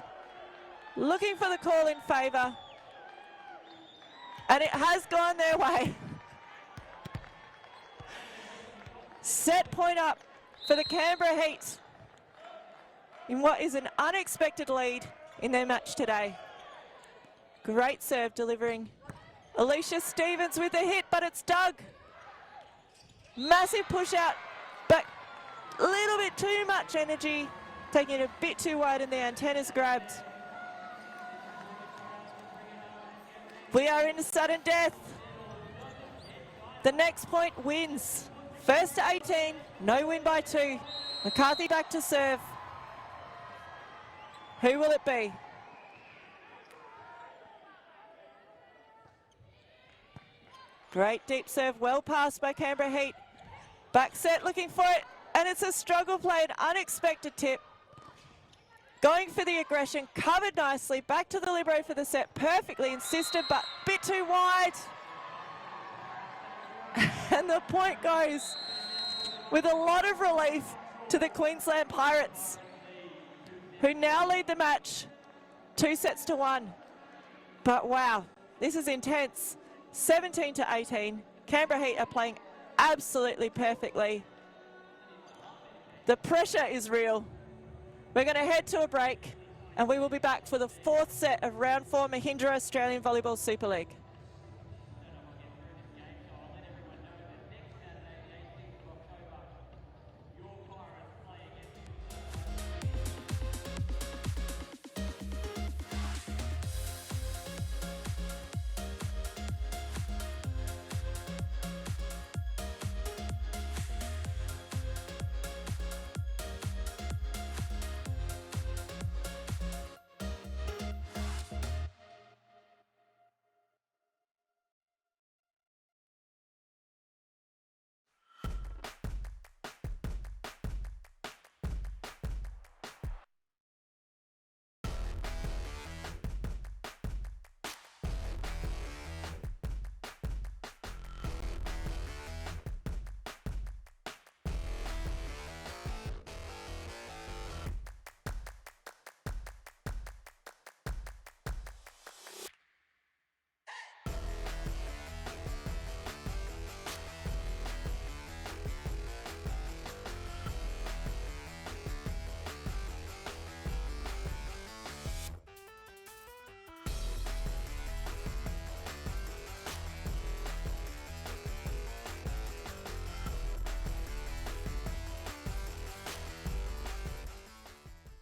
looking for the call in favour. And it has gone their way. Set point up for the Canberra Heat in what is an unexpected lead in their match today. Great serve delivering. Alicia Stevens with the hit, but it's Doug. Massive push out, but a little bit too much energy, taking it a bit too wide and the antenna's grabbed. We are in sudden death. The next point wins. First to 18, no win by 2. McCarthy back to serve. Who will it be? Great deep serve, well passed by Canberra Heat. Back set, looking for it, and it's a struggle play, an unexpected tip. Going for the aggression, covered nicely, back to the libero for the set, perfectly insisted, but a bit too wide. And the point goes with a lot of relief to the Queensland Pirates, who now lead the match 2-1. But wow, this is intense. 17-18. Canberra Heat are playing absolutely perfectly. The pressure is real. We're going to head to a break and we will be back for the 4th set of round 4 Mahindra Australian Volleyball Super League.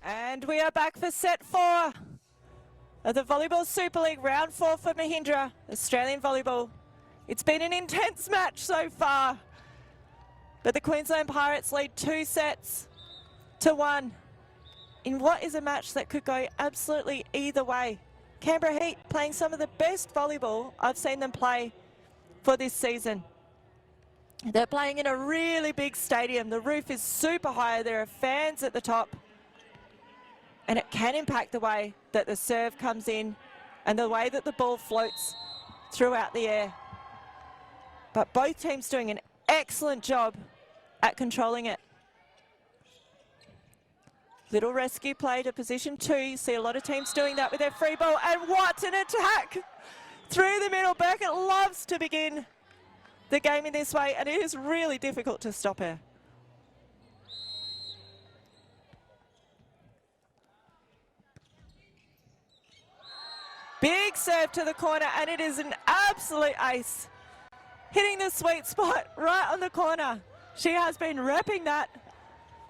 And we are back for set 4 of the Volleyball Super League, round 4 for Mahindra Australian Volleyball. It's been an intense match so far, but the Queensland Pirates lead 2-1 in what is a match that could go absolutely either way. Canberra Heat playing some of the best volleyball I've seen them play for this season. They're playing in a really big stadium. The roof is super high. There are fans at the top. And it can impact the way that the serve comes in and the way that the ball floats throughout the air. But both teams doing an excellent job at controlling it. Little rescue play to position 2. You see a lot of teams doing that with their free ball. And what an attack through the middle. Burkett loves to begin the game in this way, and it is really difficult to stop her. Big serve to the corner, and it is an absolute ace. Hitting the sweet spot right on the corner. She has been repping that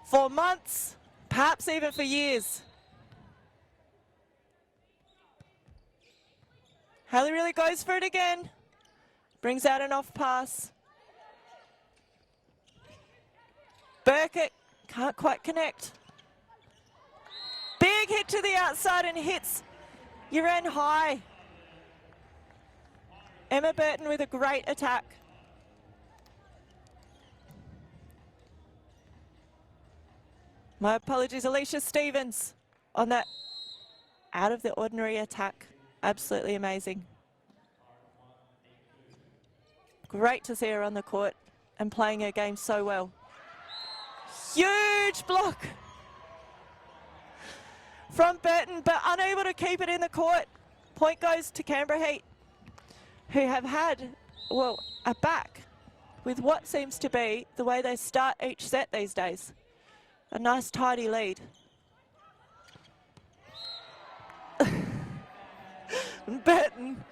for months, perhaps even for years. Haley really goes for it again. Brings out an off pass. Burkett can't quite connect. Big hit to the outside and hits your end high. Emma Burton with a great attack. My apologies, Alicia Stevens on that out of the ordinary attack. Absolutely amazing. Great to see her on the court and playing her game so well. Huge block from Burton, but unable to keep it in the court. Point goes to Canberra Heat, who have had, well, a back with what seems to be the way they start each set these days. A nice tidy lead. Burton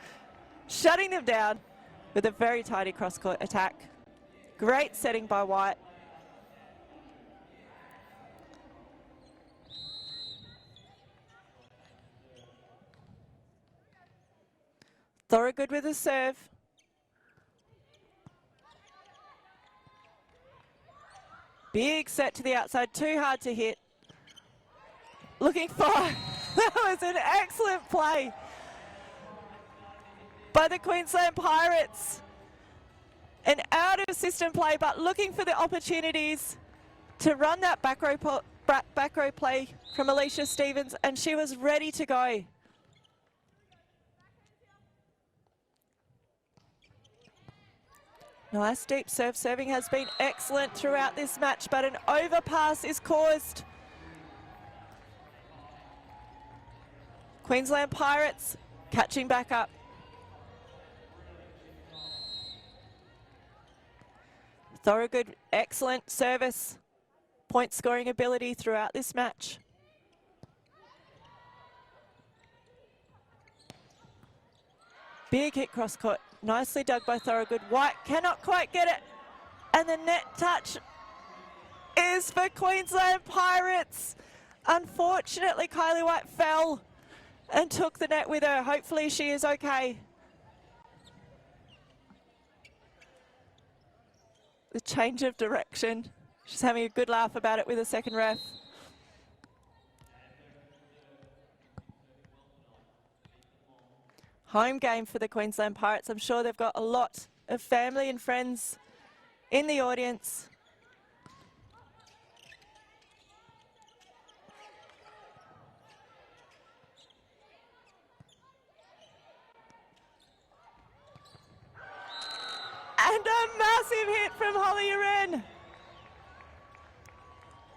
shutting them down with a very tidy cross-court attack. Great setting by White. Thorogood with a serve. Big set to the outside, too hard to hit. Looking for, that was an excellent play by the Queensland Pirates. An out of system play, but looking for the opportunities to run that back row play from Alicia Stevens, and she was ready to go. Nice deep serve. Serving has been excellent throughout this match, but an overpass is caused. Queensland Pirates catching back up. Thorogood, excellent service, point scoring ability throughout this match. Big hit cross court, nicely dug by Thorogood. White cannot quite get it, and the net touch is for Queensland Pirates. Unfortunately, Kylie White fell and took the net with her. Hopefully she is okay. The change of direction. She's having a good laugh about it with the second ref. Home game for the Queensland Pirates. I'm sure they've got a lot of family and friends in the audience. And a massive hit from Holly Uren.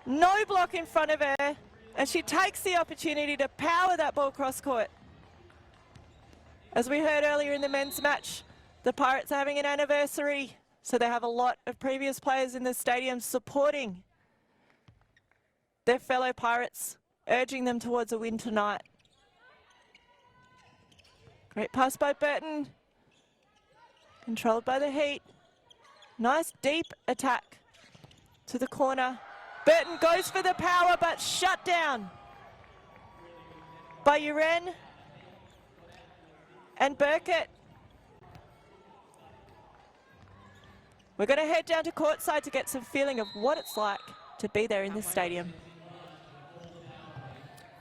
No block in front of her, and she takes the opportunity to power that ball cross court. As we heard earlier in the men's match, the Pirates are having an anniversary, so they have a lot of previous players in the stadium supporting their fellow Pirates, urging them towards a win tonight. Great pass by Burton. Controlled by the Heat. Nice deep attack to the corner. Burton goes for the power, but shut down by Uren and Burkett. We're going to head down to courtside to get some feeling of what it's like to be there in this stadium.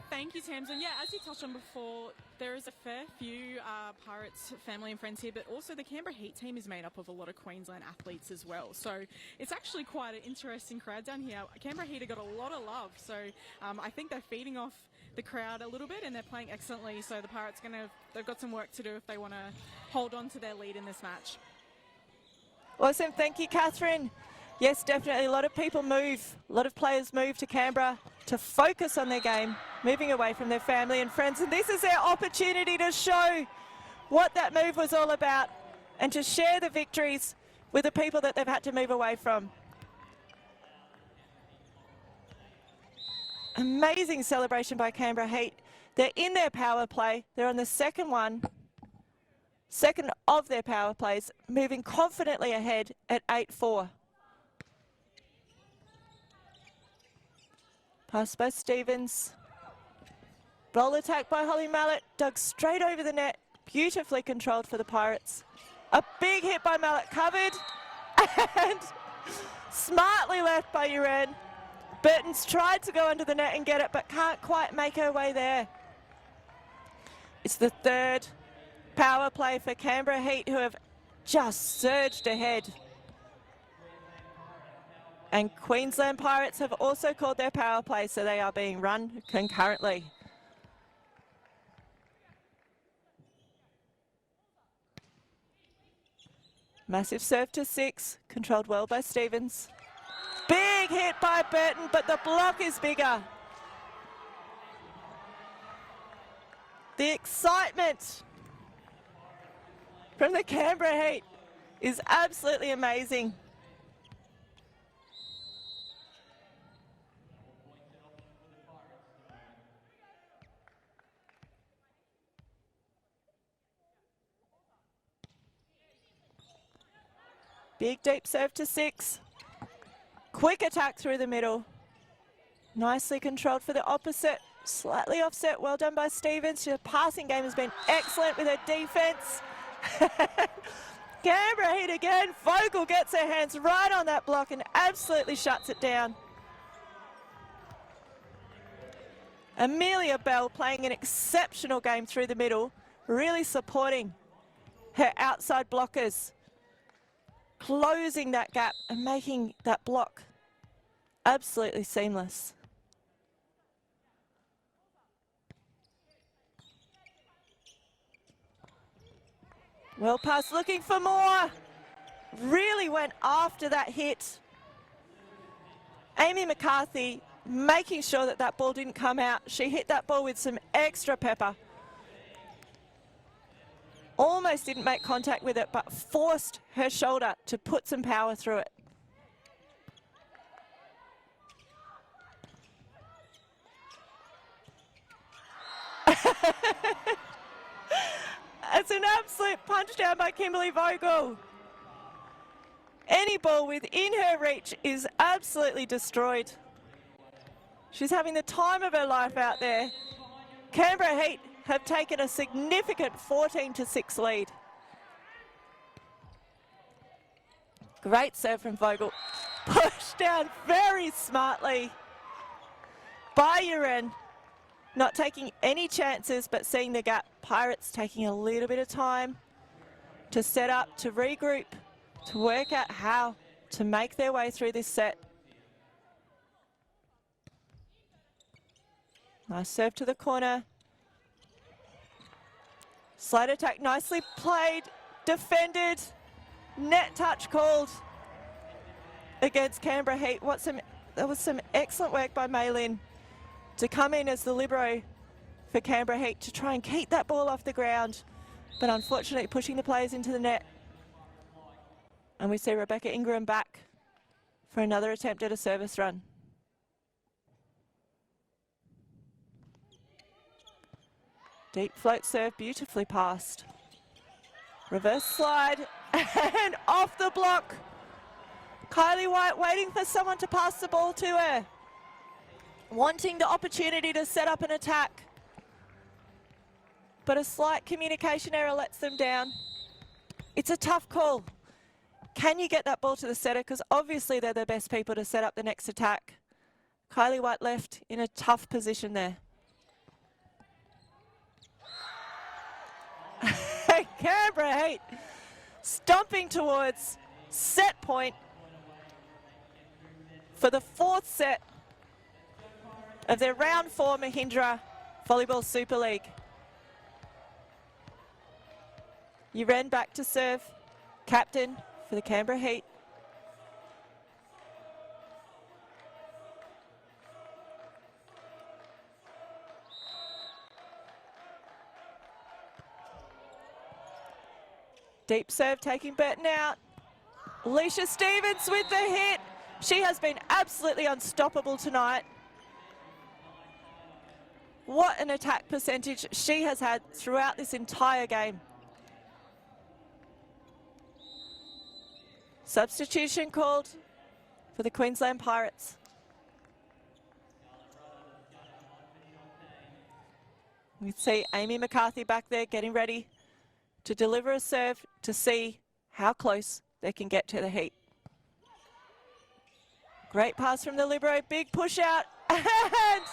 Thank you, Tamsin. Yeah, as you touched on before, there is a fair few Pirates family and friends here, but also the Canberra Heat team is made up of a lot of Queensland athletes as well. So it's actually quite an interesting crowd down here. Canberra Heat have got a lot of love, so I think they're feeding off the crowd a little bit, and they're playing excellently. So the Pirates they've got some work to do if they want to hold on to their lead in this match. Awesome, thank you, Catherine. Yes, definitely. A lot of people move, a lot of players move to Canberra to focus on their game, moving away from their family and friends. And this is their opportunity to show what that move was all about and to share the victories with the people that they've had to move away from. Amazing celebration by Canberra Heat. They're in their power play. They're on the second of their power plays, moving confidently ahead at 8-4. Pass by Stevens. Roll attack by Holly Mallett. Dug straight over the net. Beautifully controlled for the Pirates. A big hit by Mallett, covered. And smartly left by Uren. Burton's tried to go under the net and get it, but can't quite make her way there. It's the third power play for Canberra Heat, who have just surged ahead. And Queensland Pirates have also called their power play, so they are being run concurrently. Massive serve to 6, controlled well by Stevens. Big hit by Burton, but the block is bigger. The excitement from the Canberra Heat is absolutely amazing. Big deep serve to 6. Quick attack through the middle. Nicely controlled for the opposite. Slightly offset. Well done by Stevens. Her passing game has been excellent with her defence. Canberra Heat again. Vogel gets her hands right on that block and absolutely shuts it down. Amelia Bell playing an exceptional game through the middle, really supporting her outside blockers, closing that gap and making that block absolutely seamless. Well pass, looking for more. Really went after that hit. Amy McCarthy making sure that that ball didn't come out. She hit that ball with some extra pepper. Almost didn't make contact with it, but forced her shoulder to put some power through it. It's an absolute punch down by Kimberly Vogel. Any ball within her reach is absolutely destroyed. She's having the time of her life out there. Canberra Heat have taken a significant 14-6 lead. Great serve from Vogel. Pushed down very smartly by Uren. Not taking any chances, but seeing the gap. Pirates taking a little bit of time to set up, to regroup, to work out how to make their way through this set. Nice serve to the corner. Slight attack, nicely played, defended. Net touch called against Canberra Heat. That was some excellent work by Maylin to come in as the libero for Canberra Heat to try and keep that ball off the ground, but unfortunately pushing the players into the net. And we see Rebecca Ingram back for another attempt at a service run. Deep float serve, beautifully passed. Reverse slide and off the block. Kylie White waiting for someone to pass the ball to her, wanting the opportunity to set up an attack. But a slight communication error lets them down. It's a tough call. Can you get that ball to the setter? Because obviously they're the best people to set up the next attack. Kylie White left in a tough position there. Canberra Heat stomping towards set point for the 4th set of their round 4 Mahindra Volleyball Super League. Uren back to serve, captain for the Canberra Heat. Deep serve taking Burton out. Alicia Stevens with the hit. She has been absolutely unstoppable tonight. What an attack percentage she has had throughout this entire game. Substitution called for the Queensland Pirates. We see Amy McCarthy back there getting ready to deliver a serve to see how close they can get to the Heat. Great pass from the libero, big push out, and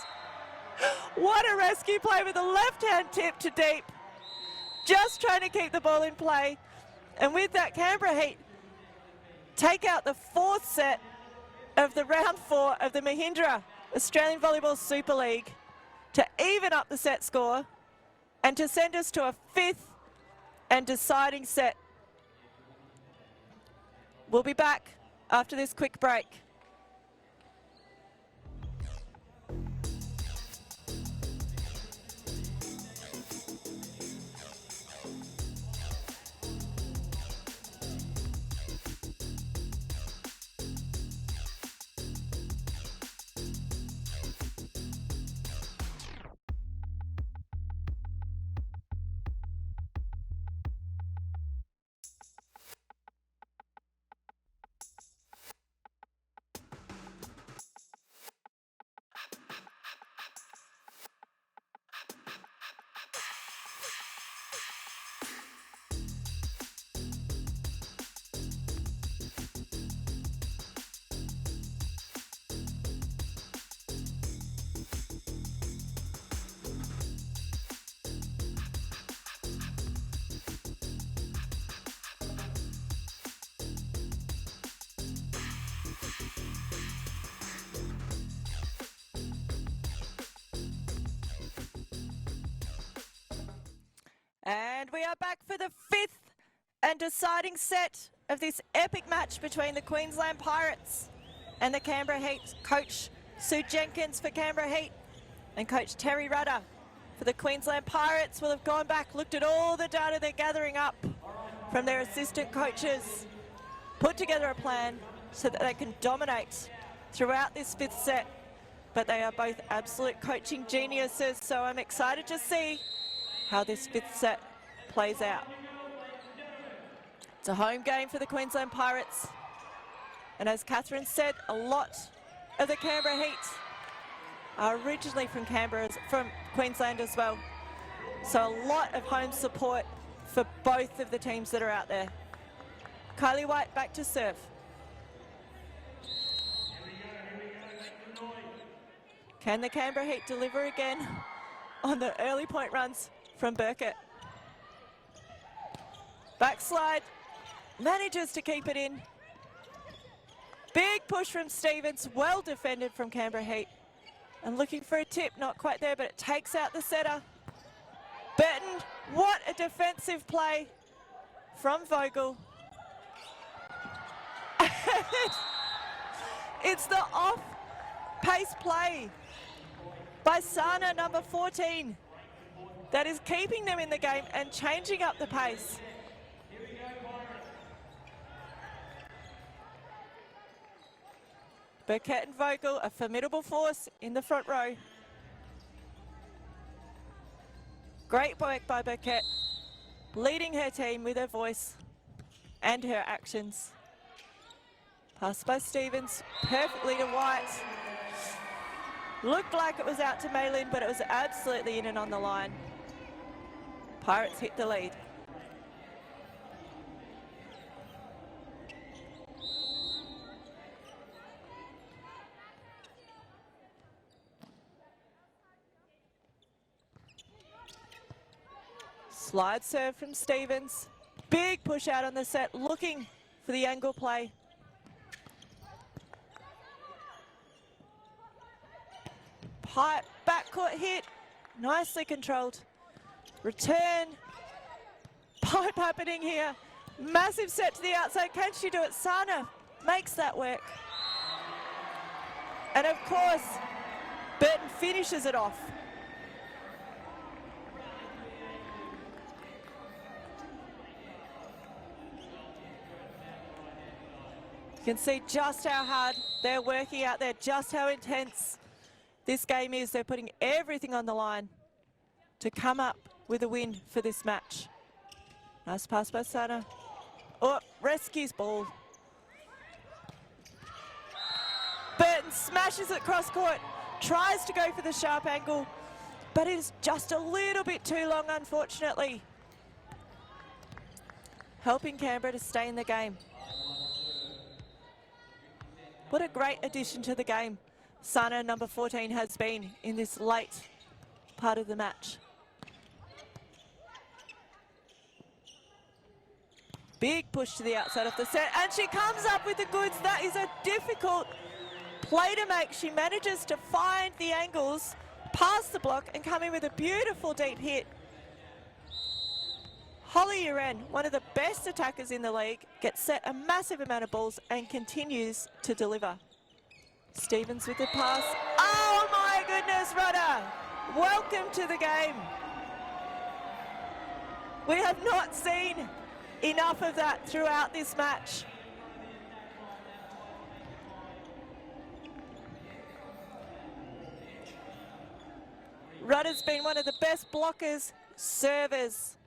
what a rescue play with a left-hand tip to deep. Just trying to keep the ball in play. And with that, Canberra Heat take out the 4th set of the round 4 of the Mahindra Australian Volleyball Super League to even up the set score and to send us to a 5th and deciding set. We'll be back after this quick break. And we are back for the fifth and deciding set of this epic match between the Queensland Pirates and the Canberra Heat. Coach Sue Jenkins for Canberra Heat and Coach Terry Rudder for the Queensland Pirates will have gone back, looked at all the data they're gathering up from their assistant coaches, put together a plan so that they can dominate throughout this fifth set. But they are both absolute coaching geniuses, so I'm excited to see how this fifth set plays out. It's a home game for the Queensland Pirates. And as Catherine said, a lot of the Canberra Heat are originally from from Queensland as well. So a lot of home support for both of the teams that are out there. Kylie White back to serve. Can the Canberra Heat deliver again on the early point runs from Burkett? Backslide, manages to keep it in. Big push from Stevens, well defended from Canberra Heat. And looking for a tip, not quite there, but it takes out the setter. Burton, what a defensive play from Vogel. It's the off-pace play by Sana, number 14, that is keeping them in the game and changing up the pace. Burkett and Vogel, a formidable force in the front row. Great work by Burkett, leading her team with her voice and her actions. Pass by Stevens, perfectly to White. Looked like it was out to Maylin, but it was absolutely in and on the line. Pirates hit the lead. Slide serve from Stevens. Big push out on the set, looking for the angle play. Pipe, backcourt hit, nicely controlled. Return, pipe happening here. Massive set to the outside, can she do it? Sana makes that work. And of course, Burton finishes it off. You can see just how hard they're working out there, just how intense this game is. They're putting everything on the line to come up with a win for this match. Nice pass by Sana. Oh, rescues ball. Burton smashes it cross court, tries to go for the sharp angle, but it is just a little bit too long, unfortunately. Helping Canberra to stay in the game. What a great addition to the game Sana, number 14, has been in this late part of the match. Big push to the outside of the set, and she comes up with the goods. That is a difficult play to make. She manages to find the angles, pass the block, and come in with a beautiful deep hit. Holly Uren, one of the best attackers in the league, gets set a massive amount of balls and continues to deliver. Stevens with the pass. Oh my goodness, Rudder! Welcome to the game. We have not seen enough of that throughout this match. Rudder's been one of the best blockers, servers,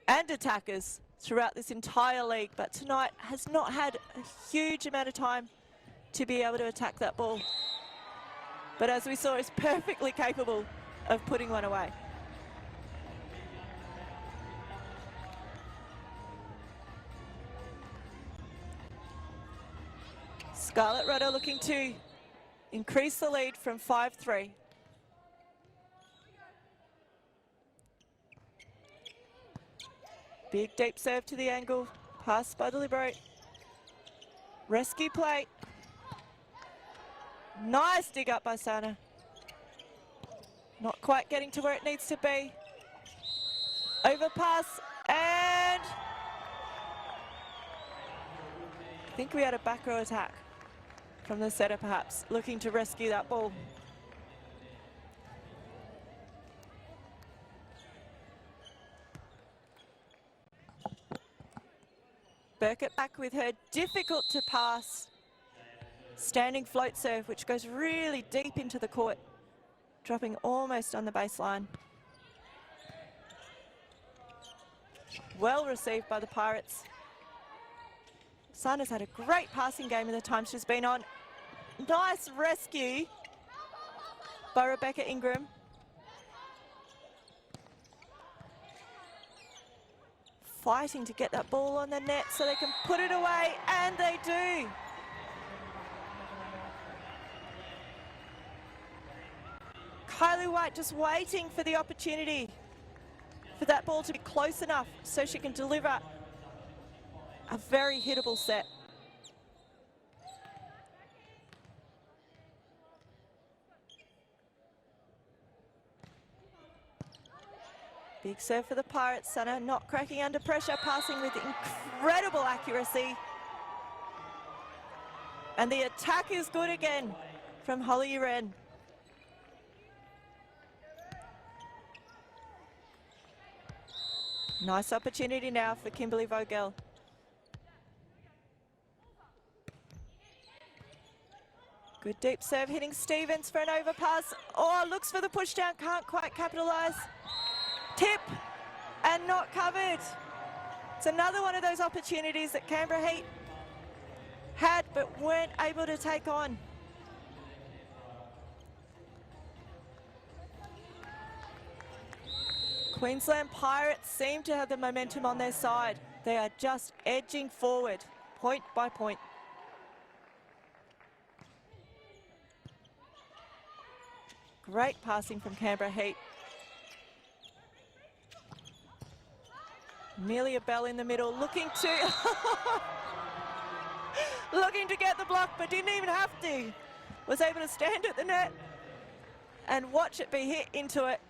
and attackers throughout this entire league, but tonight has not had a huge amount of time to be able to attack that ball. But as we saw, is perfectly capable of putting one away. Scarlett Rudder looking to increase the lead from 5-3. Big deep serve to the angle, pass by the libero. Rescue play. Nice dig up by Sana. Not quite getting to where it needs to be. Overpass, and I think we had a back row attack from the setter, perhaps, looking to rescue that ball. Burkett back with her difficult to pass standing float serve, which goes really deep into the court, dropping almost on the baseline. Well received by the Pirates. Sana's had a great passing game in the time she's been on. Nice rescue by Rebecca Ingram. Fighting to get that ball on the net so they can put it away, and they do. Kylie White just waiting for the opportunity for that ball to be close enough so she can deliver a very hittable set. Big serve for the Pirates. Sana not cracking under pressure, passing with incredible accuracy. And the attack is good again from Holly Uren. Nice opportunity now for Kimberly Vogel. Good deep serve hitting Stevens for an overpass. Oh, looks for the push down, can't quite capitalise. Tip and not covered. It's another one of those opportunities that Canberra Heat had but weren't able to take on. Queensland Pirates seem to have the momentum on their side. They are just edging forward, point by point. Great passing from Canberra Heat. Amelia Bell in the middle, looking to looking to get the block, but didn't even have to. Was able to stand at the net and watch it be hit into it.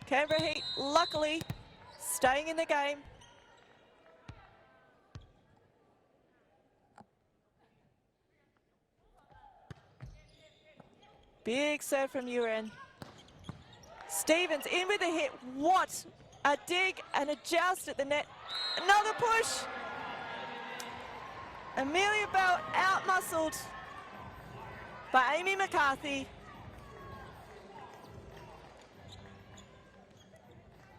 Canberra Heat, luckily, staying in the game. Big serve from Uren. Stevens in with a hit. What a dig and a joust at the net. Another push. Amelia Bell out-muscled by Amy McCarthy.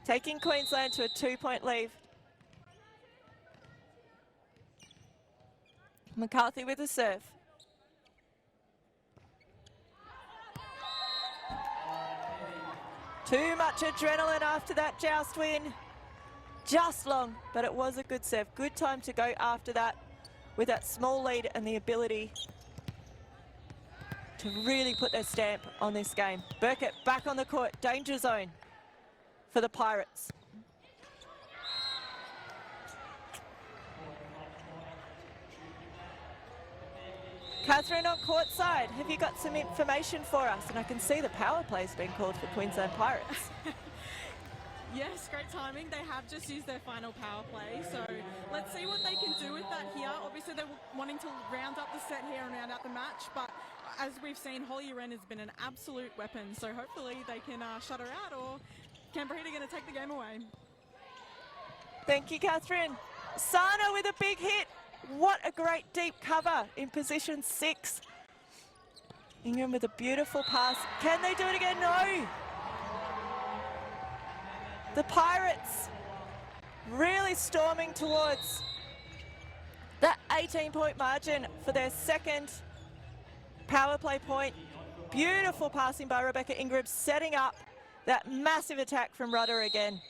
Taking Queensland to a 2-point lead. McCarthy with a serve. Too much adrenaline after that joust win. Just long, but it was a good serve. Good time to go after that with that small lead and the ability to really put their stamp on this game. Burkett back on the court, danger zone for the Pirates. Catherine on court side, have you got some information for us? And I can see the power play's been called for Queensland Pirates. Yes, great timing. They have just used their final power play, so let's see what they can do with that here. Obviously, they're wanting to round up the set here and round out the match, but as we've seen, Holly Uren has been an absolute weapon, so hopefully they can shut her out, or Canberra Heat are going to take the game away. Thank you, Catherine. Sana with a big hit. What a great deep cover in position 6. Ingram with a beautiful pass. Can they do it again? No. The Pirates really storming towards that 18-point margin for their second power play point. Beautiful passing by Rebecca Ingram, setting up that massive attack from Rudder again.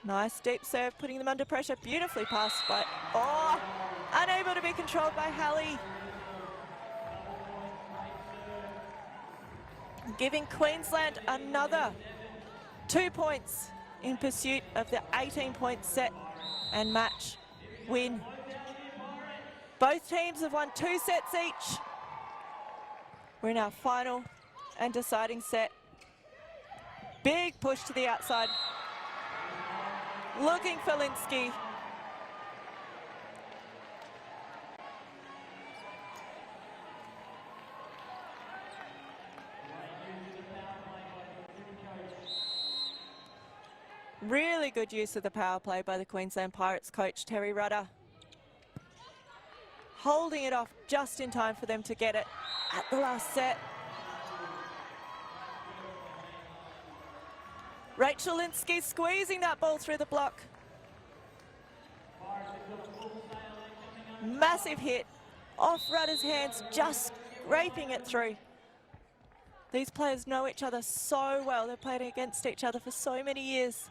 Nice deep serve, putting them under pressure. Beautifully passed by, unable to be controlled by Hallie. Giving Queensland another 2 points in pursuit of the 18-point set and match win. Both teams have won 2 sets each. We're in our final and deciding set. Big push to the outside. Looking for Linsky. Really good use of the power play by the Queensland Pirates coach, Terry Rudder. Holding it off just in time for them to get it at the last set. Rachel Linsky squeezing that ball through the block. Massive hit off Rudder's hands, just scraping it through. These players know each other so well. They're playing against each other for so many years.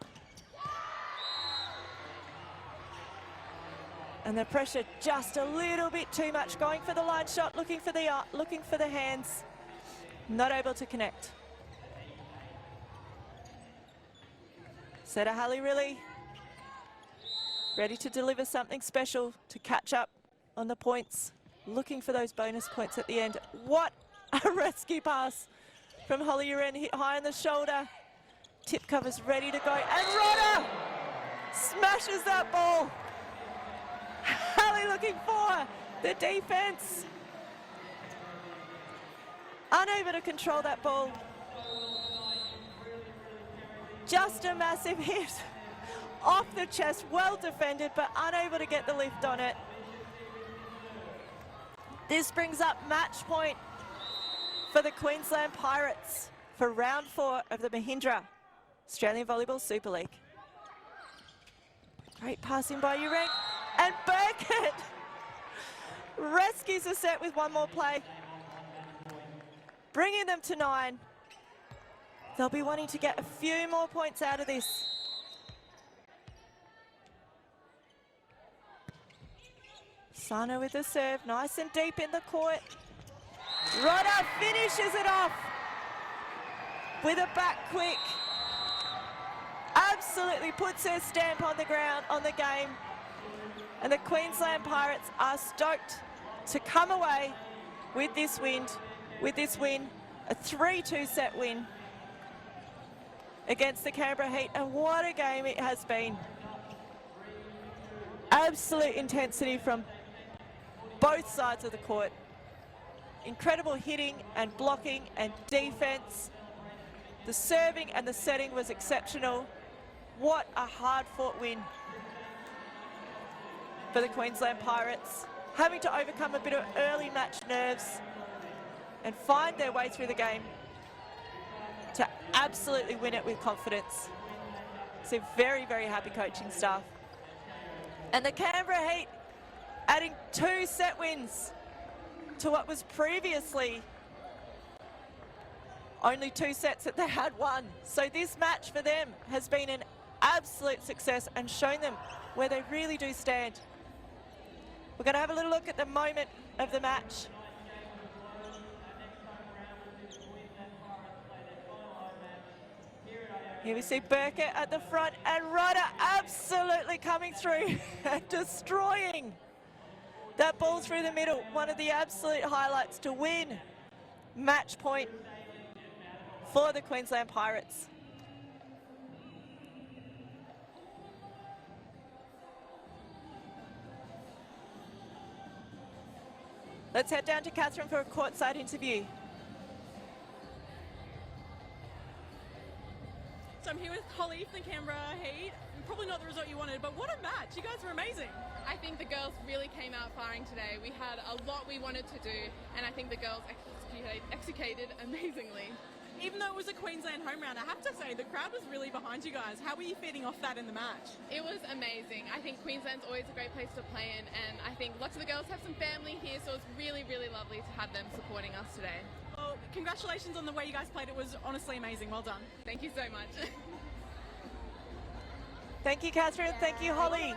And the pressure just a little bit too much. Going for the line shot, looking for the hands. Not able to connect. Setter Hallie really ready to deliver something special to catch up on the points. Looking for those bonus points at the end. What a rescue pass from Holly Uren, hit high on the shoulder. Tip cover's ready to go, and Rudder smashes that ball. Hallie looking for the defense. Unable to control that ball. Just a massive hit off the chest, well defended, but unable to get the lift on it. This brings up match point for the Queensland Pirates for round 4 of the Mahindra Australian Volleyball Super League. Great passing by Uren, and Burkett rescues the set with one more play, bringing them to 9. They'll be wanting to get a few more points out of this. Sano with the serve, nice and deep in the court. Rudder finishes it off with a back quick. Absolutely puts her stamp on the ground, on the game. And the Queensland Pirates are stoked to come away with this win, a 3-2 set win against the Canberra Heat, and what a game it has been. Absolute intensity from both sides of the court. Incredible hitting and blocking and defense. The serving and the setting was exceptional. What a hard-fought win for the Queensland Pirates, having to overcome a bit of early match nerves and find their way through the game to absolutely win it with confidence. It's a very, very happy coaching staff. And the Canberra Heat adding 2 set wins to what was previously only 2 sets that they had won. So this match for them has been an absolute success and shown them where they really do stand. We're going to have a little look at the moment of the match. Here we see Burkett at the front, and Rudder absolutely coming through and destroying that ball through the middle. One of the absolute highlights to win match point for the Queensland Pirates. Let's head down to Catherine for a courtside interview. So I'm here with Holly from the Canberra Heat. Probably not the result you wanted, but what a match. You guys were amazing. I think the girls really came out firing today. We had a lot we wanted to do, and I think the girls executed amazingly. Even though it was a Queensland home round, I have to say the crowd was really behind you guys. How were you feeding off that in the match? It was amazing. I think Queensland's always a great place to play in, and I think lots of the girls have some family here, so it's really, really lovely to have them supporting us today. Well, congratulations on the way you guys played. It was honestly amazing. Well done. Thank you so much. Thank you, Catherine. Thank you, Holly.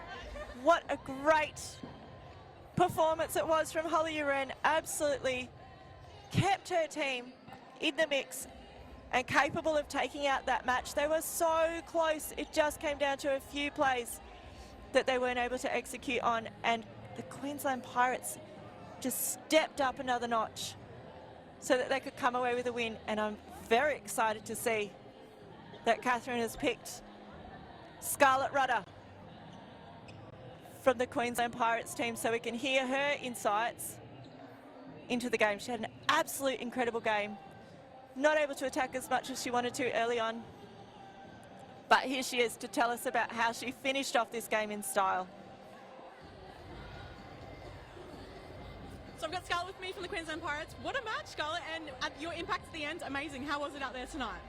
What a great performance it was from Holly Uren. Absolutely kept her team in the mix and capable of taking out that match. They were so close. It just came down to a few plays that they weren't able to execute on, and the Queensland Pirates just stepped up another notch so that they could come away with a win. And I'm very excited to see that Catherine has picked Scarlett Rudder from the Queensland Pirates team so we can hear her insights into the game. She had an absolute incredible game. Not able to attack as much as she wanted to early on, but here she is to tell us about how she finished off this game in style. So I've got Scarlett with me from the Queensland Pirates. What a match, Scarlett, and your impact at the end, amazing. How was it out there tonight?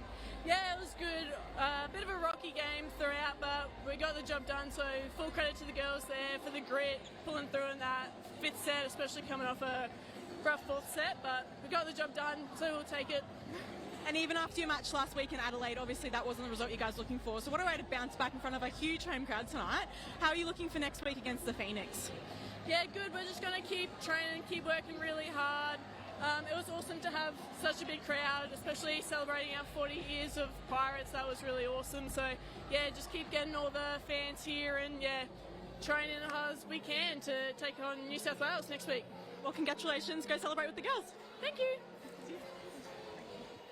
Yeah, it was good. A bit of a rocky game throughout, but we got the job done, so full credit to the girls there for the grit, pulling through in that fifth set, especially coming off a rough fourth set, but we got the job done, so we'll take it. And even after your match last week in Adelaide, obviously that wasn't the result you guys were looking for. So what a way to bounce back in front of a huge home crowd tonight. How are you looking for next week against the Phoenix? Yeah, good. We're just going to keep training, keep working really hard. It was awesome to have such a big crowd, especially celebrating our 40 years of Pirates. That was really awesome. So, yeah, just keep getting all the fans here and, yeah, training as hard as we can to take on New South Wales next week. Well, congratulations. Go celebrate with the girls. Thank you.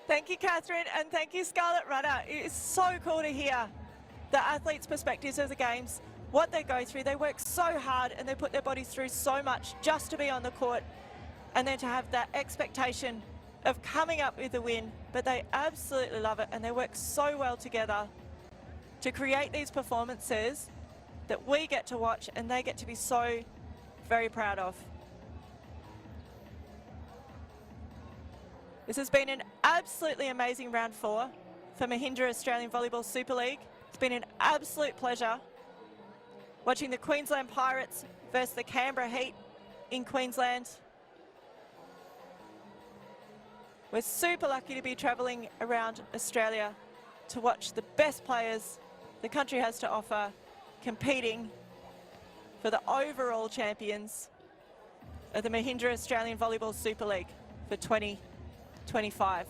Thank you, Catherine, and thank you, Scarlett Rudder. It is so cool to hear the athletes' perspectives of the games, what they go through. They work so hard and they put their bodies through so much just to be on the court, and then to have that expectation of coming up with a win. But they absolutely love it, and they work so well together to create these performances that we get to watch and they get to be so very proud of. This has been an absolutely amazing round 4 for Mahindra Australian Volleyball Super League. It's been an absolute pleasure watching the Queensland Pirates versus the Canberra Heat in Queensland. We're super lucky to be travelling around Australia to watch the best players the country has to offer competing for the overall champions of the Mahindra Australian Volleyball Super League for 2025.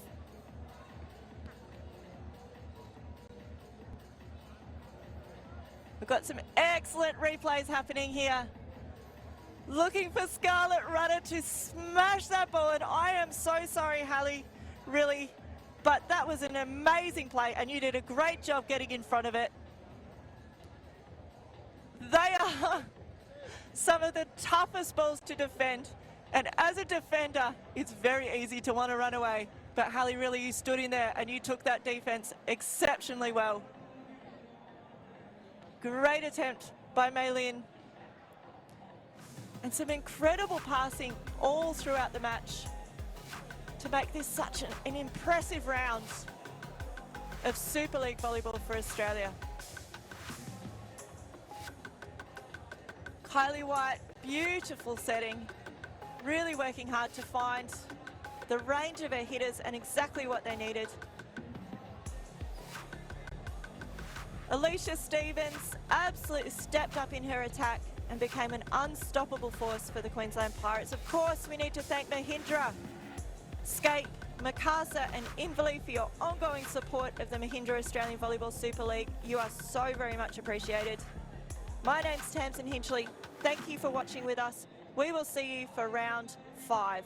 We've got some excellent replays happening here. Looking for Scarlett Rudder to smash that ball, and I am so sorry, Hallie, really, but that was an amazing play and you did a great job getting in front of it. They are some of the toughest balls to defend, and as a defender, it's very easy to want to run away. But Hallie, really, you stood in there and you took that defense exceptionally well. Great attempt by Mei-Lin. And some incredible passing all throughout the match to make this such an impressive round of Super League volleyball for Australia. Kylie White, beautiful setting. Really working hard to find the range of her hitters and exactly what they needed. Alicia Stevens absolutely stepped up in her attack and became an unstoppable force for the Queensland Pirates. Of course, we need to thank Mahindra, Skate, Mikasa and Inverleigh for your ongoing support of the Mahindra Australian Volleyball Super League. You are so very much appreciated. My name's Tamsin Hinchley. Thank you for watching with us. We will see you for round 5.